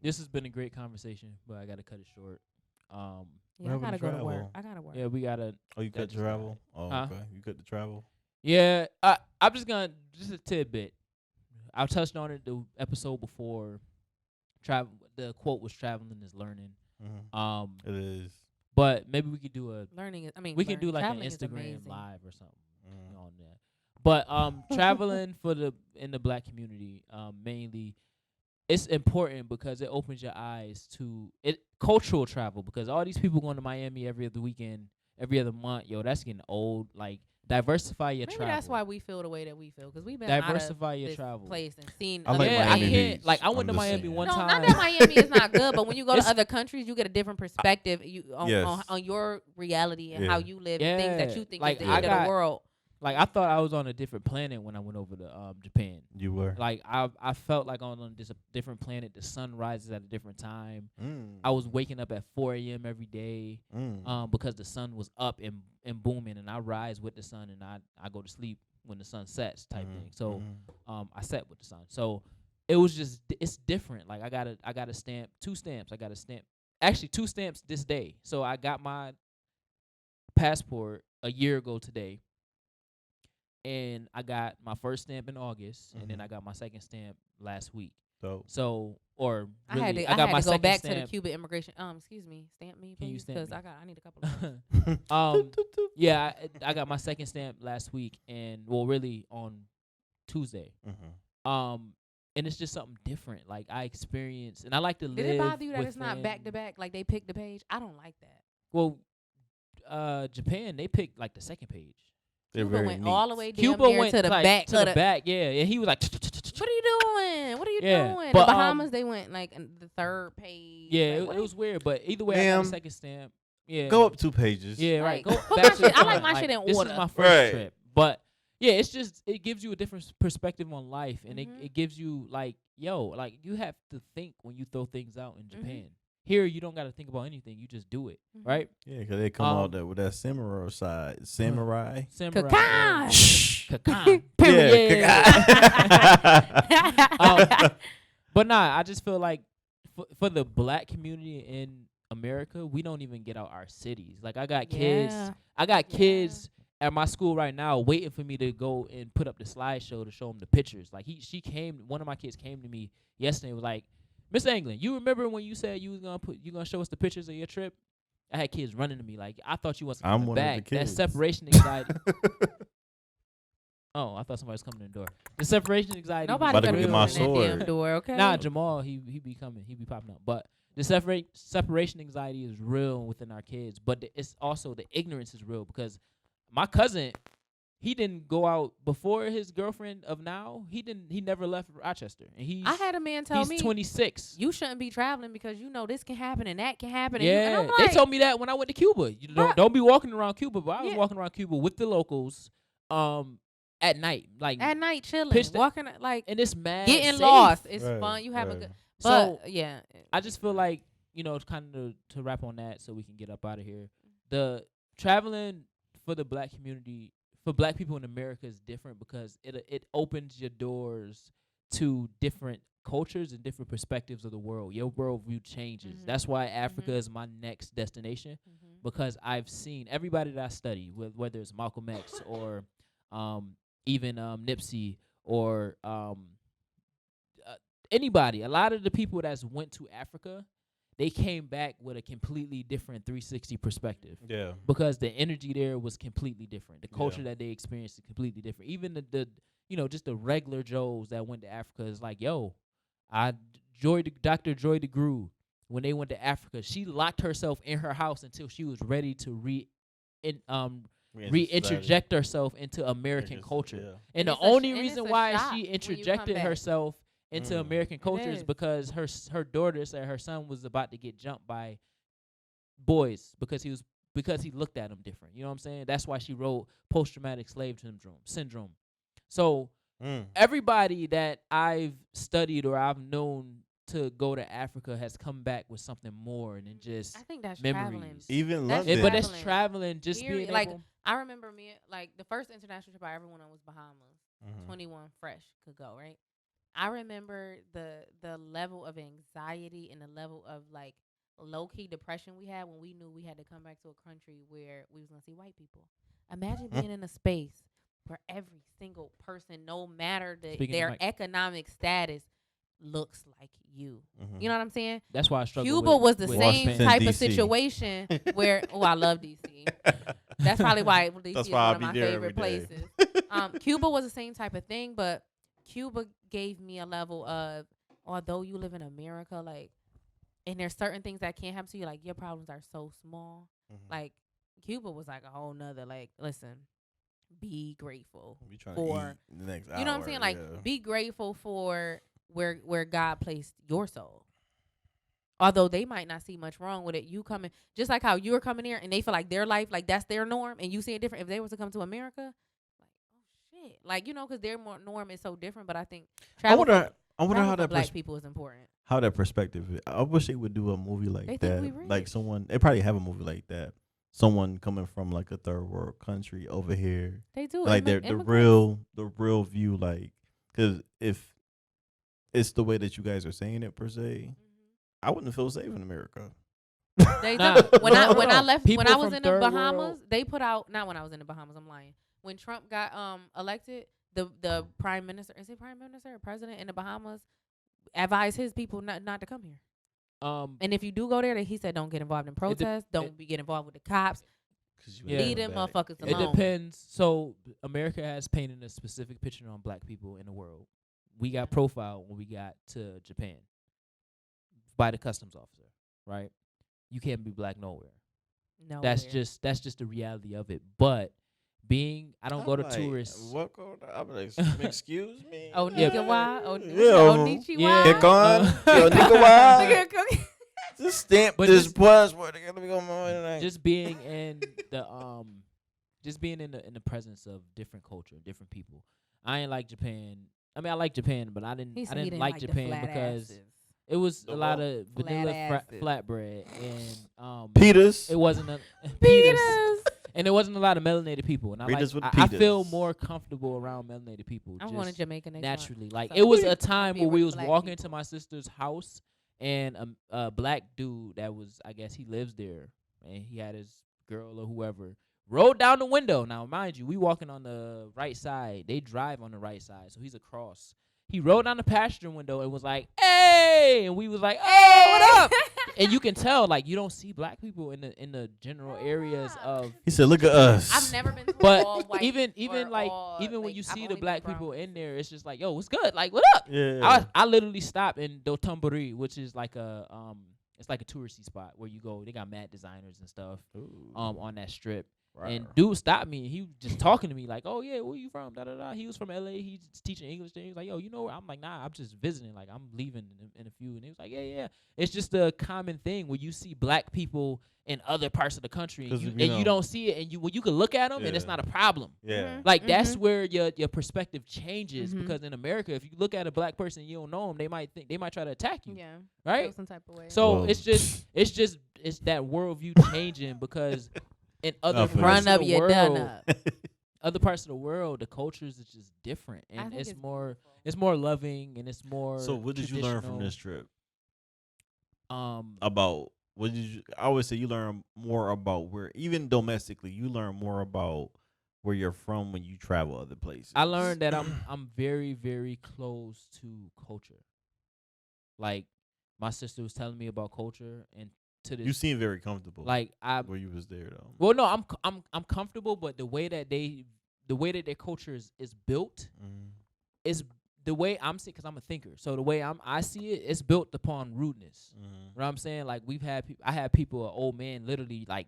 This has been a great conversation, but I gotta cut it short. Yeah, I gotta go to work. Yeah, we gotta. Oh, you cut the travel? Oh, okay. You cut the travel? Yeah, I'm just a tidbit. I touched on it the episode before. The quote was "Traveling is learning." It is. But maybe we could do we can do like an traveling is Instagram amazing. live or something on that. But traveling in the Black community, mainly, it's important because it opens your eyes to cultural travel, because all these people going to Miami every other weekend, every other month, that's getting old. Like, diversify your travel. That's why we feel the way that we feel, because we've been diversify out of your this travel place and seen. I like I Miami can't. Beach. Like, I went I'm to just Miami saying. one No, time. not that Miami is not good, but when you go to other countries, you get a different perspective on your reality and how you live, and things that you think Like, is the end of the world. Like, I thought I was on a different planet when I went over to Japan. You were? Like, I felt like I was on a different planet. The sun rises at a different time. I was waking up at 4 a.m. every day because the sun was up and booming, and I rise with the sun, and I go to sleep when the sun sets type thing. So I sat with the sun. So it was just, it's different. Like, I got a stamp, 2 stamps. I got a stamp. Actually, 2 stamps this day. So I got my passport a year ago today. And I got my first stamp in August, and then I got my second stamp last week. So, or really, I got my to go second back stamp. to the Cuban immigration. Excuse me, stamp me, please. Can you stamp me? Because I need a couple of those. Yeah, I got my second stamp last week, and really on Tuesday. And it's just something different. Like, I experienced, and I like to live. Did it bother you that it's not back to back? Like, they picked the page? I don't like that. Well, Japan, they picked like the second page. Cuba went all the way down Cuba went to the like, back. to the back, yeah. And he was like, what are you doing? What are you doing? But, the Bahamas, they went like in the 3rd page. Yeah, like, it was weird. But either way, I got a second stamp. Yeah, go up 2 pages. Yeah, right. Like, Go back to the I like front. my shit in This order. is my first trip. But yeah, it's just, it gives you a different perspective on life, and it gives you like, like, you have to think when you throw things out in Japan. Here, you don't got to think about anything. You just do it, right? Yeah, because they come out there with that samurai side. Samurai. Kakan. Kakan. Yeah. But nah, I just feel like for the Black community in America, we don't even get out our cities. Like, I got kids. I got kids at my school right now waiting for me to go and put up the slideshow to show them the pictures. Like, one of my kids came to me yesterday and was like, Miss Anglin, you remember when you said you gonna show us the pictures of your trip? I had kids running to me like, I thought you wasn't coming back. That separation anxiety. Oh, I thought somebody was coming in the door. The separation anxiety. Nobody's gonna get be my opening that damn door, okay? Nah, Jamal, he be coming. He be popping up. But the separation anxiety is real within our kids. But it's also, the ignorance is real, because my cousin, he didn't go out before his girlfriend of now. He never left Rochester. And I had a man tell me, he's 26. You shouldn't be traveling because you know this can happen and that can happen. Yeah, and I'm like, they told me that when I went to Cuba. You don't be walking around Cuba, but I was walking around Cuba with the locals at night. Like, at night chilling, walking, like, and it's mad getting safe. Lost. It's fun. You have a good. But so, yeah, I just feel like, kind of to wrap on that so we can get up out of here. The traveling for the Black community, for Black people in America, is different because it opens your doors to different cultures and different perspectives of the world. Your worldview changes. That's why Africa is my next destination, because I've seen everybody that I study, whether it's Malcolm X or even Nipsey or anybody. A lot of the people that's went to Africa, they came back with a completely different 360 perspective. Yeah. Because the energy there was completely different. The culture Yeah. that they experienced is completely different. Even the just the regular Joes that went to Africa is like, yo, Dr. Joy DeGruy, when they went to Africa, she locked herself in her house until she was ready to reinterject herself into American culture. Yeah. And the only reason why she interjected herself into American culture is because her daughter said her son was about to get jumped by boys because he looked at them different. You know what I'm saying? That's why she wrote post-traumatic slave syndrome. So everybody that I've studied or I've known to go to Africa has come back with something more than just I think that's memories. traveling. Even That's London. But that's traveling, just being like able. I remember the first international trip I ever went on was Bahamas. 21 fresh could go, right? I remember the level of anxiety and the level of like low key depression we had when we knew we had to come back to a country where we was gonna see white people. Imagine being in a space where every single person, no matter their economic status, looks like you. You know what I'm saying? That's why I struggle. Cuba was the same Washington, type of DC. situation where I love DC. That's probably why DC is one of my favorite places. Cuba was the same type of thing, but Cuba gave me a level of, although you live in America, like, and there's certain things that can't happen to you, like your problems are so small. Like Cuba was like a whole nother, like, listen, be grateful for the next you know what I'm saying? Like, be grateful for where God placed your soul. Although they might not see much wrong with it, you coming just like how you're coming here and they feel like their life, like that's their norm, and you see it different. If they was to come to America, like, oh shit, like, you know, because their norm is so different. But I think I wonder how that black people is important. How that perspective is. I wish they would do a movie like They that. think we Like rich. they probably have a movie like that. Someone coming from like a third world country over here. They do. Like the real view, like, because if it's the way that you guys are saying it per se, I wouldn't feel safe in America. They do. When I left, People when I was from in the third Bahamas, world. they put out, not when I was in the Bahamas, I'm lying. When Trump got elected, the prime minister, is it prime minister or president in the Bahamas, advised his people not to come here. And if you do go there, he said don't get involved in protests, don't get involved with the cops. Leave them motherfuckers alone. It depends. So America has painted a specific picture on black people in the world. We got profiled when we got to Japan by the customs officer, right? You can't be black nowhere. No, That's just the reality of it. But I don't go to tourists. What? I'm like, excuse me. Oh, Yeah, nigga, why? Oh, yeah, yeah. Kick on. Yo, nigga, why? Just stamp But this just- password. Let me go my Just being in the just being in the presence of different culture, different people. I ain't like Japan. I mean, I like Japan, but I didn't like Japan because it was a lot of vanilla flatbread and Peters. It wasn't a Peters. and there wasn't a lot of melanated people. And I feel more comfortable around melanated people. I want a Jamaican naturally. Like so it was a time be where we with was black walking people. to my sister's house, and a black dude that was, I guess he lives there, and he had his girl or whoever rolled down the window. Now, mind you, we walking on the right side. They drive on the right side, so he's across. He rolled down the passenger window and was like, "Hey!" And we was like, "Oh, what up?" And you can tell, like, you don't see black people in the general areas of. He said, "Look at us." I've never been to But all white even when you see the black people in there, it's just like, "Yo, what's good? Like, what up?" Yeah. I literally stopped in Dotumburi, which is like it's like a touristy spot where you go. They got mad designers and stuff on that strip. Right. And dude stopped me, and he was just talking to me like, "Oh yeah, where you from?" Da da da. He was from LA. He's teaching English there. He was like, "Yo, you know where?" I'm like, "Nah, I'm just visiting. Like, I'm leaving in a few." And he was like, "Yeah." It's just a common thing where you see black people in other parts of the country, and you don't see it, and you can look at them, and it's not a problem. Yeah. Like that's where your perspective changes, because in America, if you look at a black person and you don't know them, they might try to attack you. Yeah. Right. Feel some type of way. So Whoa. it's that worldview changing because in other Run parts up, of the you done world, up. other parts of the world, the cultures is just different, I and think it's it's more beautiful. it's more loving, and it's more. So what did you learn from this trip? Um, About what did you? I always say you learn more about where, even domestically, you learn more about where you're from when you travel other places. I learned that I'm very, very close to culture. Like my sister was telling me about culture, and to this, You seem very comfortable. like where you was there though. well, no, I'm comfortable, but the way that their culture is built is the way I'm seeing, because I'm a thinker. So the way I see it, it's built upon rudeness. You know what I'm saying? Like I had people, an old man, literally like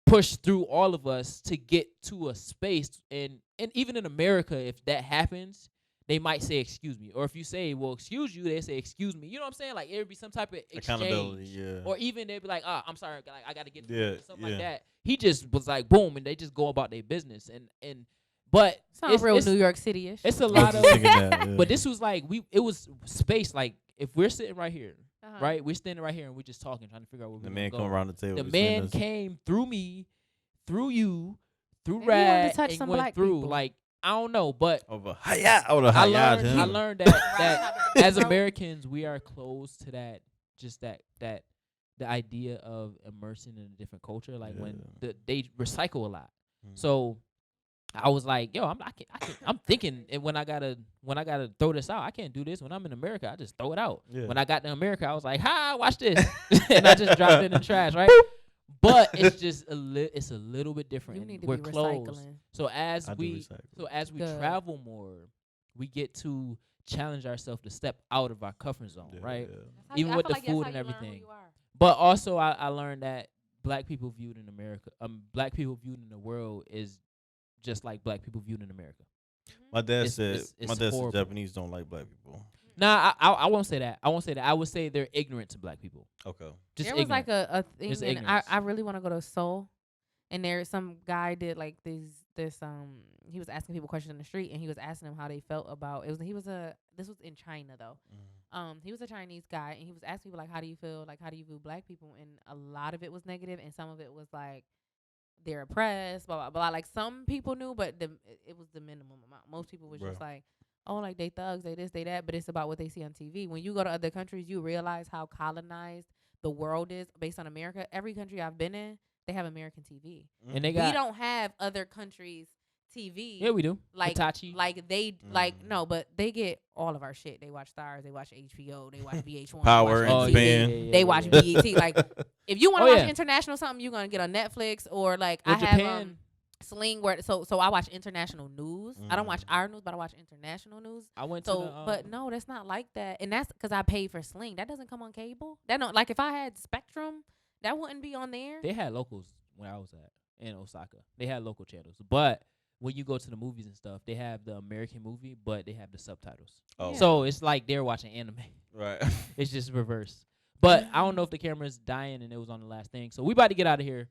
push through all of us to get to a space, and even in America, if that happens, they might say excuse me, or if you say, well, excuse you, they say excuse me. You know what I'm saying? Like it would be some type of Accountability, exchange, or even they'd be like, I'm sorry, like, I gotta get something like yeah. that. He just was like, boom, and they just go about their business, but Sounds real New York City-ish. It's a lot of, but this was like it was space. Like if we're sitting right here, right, we're standing right here and we're just talking, trying to figure out where The we're man gonna come go. around the table. The man came through me, through you, through Maybe he wanted to Rad, touch and some went black through. people. Like I don't know, but I learned that as Americans we are close to that, just that the idea of immersing in a different culture. Like when they recycle a lot, so. I was like, yo, I'm thinking, and when I gotta throw this out, I can't do this. When I'm in America, I just throw it out. Yeah. When I got to America, I was like, watch this, and I just dropped it in the trash, right? But it's just it's a little bit different. You need to We're be close, recycling. so as we Good. travel more, we get to challenge ourselves to step out of our comfort zone, right? Yeah. Even with the food and everything. But also, I learned that black people viewed in America, black people viewed in the world is just like black people viewed in America. My dad said horrible. Japanese don't like black people. Nah, I won't say that. I would say they're ignorant to black people. Okay. Just there was ignorant. like a thing, Just and ignorance. I really want to go to Seoul, and there some guy did like this he was asking people questions in the street, and he was asking them how they felt about this was in China though. He was a Chinese guy, and he was asking people like, how do you feel, like how do you view black people, and a lot of it was negative, and some of it was like they're oppressed, blah blah blah. Like some people knew, but it was the minimum amount. Most people was just like, oh, like they thugs, they this, they that. But it's about what they see on TV. When you go to other countries, you realize how colonized the world is based on America. Every country I've been in, they have American TV, and we don't have other countries' TV. Yeah, we do. Like Hitachi. like they no, but they get all of our shit. They watch Stars, they watch HBO, they watch VH1, Power they watch and MTV, Japan. they watch BET. Like if you want to watch international something, you're gonna get on Netflix or like I have Sling where so I watch international news. I don't watch our news, but I watch international news. I went but no, that's not like that, and that's because I paid for Sling. That doesn't come on cable. That don't like if I had Spectrum, that wouldn't be on there. They had locals when I was in Osaka. They had local channels, but when you go to the movies and stuff, they have the American movie, but they have the subtitles. Oh. So it's like they're watching anime. Right. It's just reverse. But I don't know if the camera's dying and it was on the last thing. So we about to get out of here.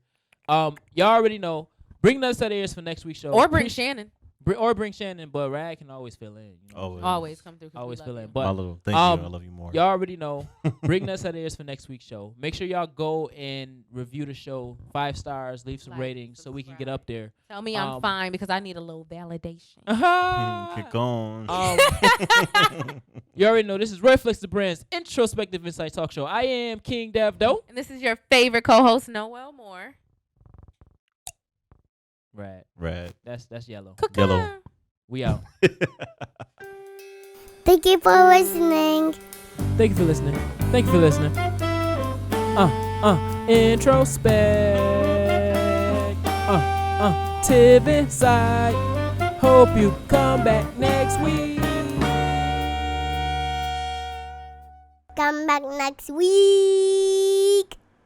Y'all already know. Bring another set of ears for next week's show. Or bring Shannon. Bring Shannon, but Rad can always fill in. You know? Always come through. Always fill in. But But thank you. I love you more. y'all already know. Bring another set of ears for next week's show. Make sure y'all go and review the show 5 stars, leave some ratings so we can get up there. Tell me I'm fine because I need a little validation. Kick on. You already know this is RoyalFlexTheBrand's Introspective Insight Talk Show. I am KingDevDoe. And this is your favorite co-host, Noel Moore. Rad. That's Yelleaux. Yelleaux. We out. Thank you for listening. Thank you for listening. Thank you for listening. Introspect. Tiv Insight. Hope you come back next week. Come back next week.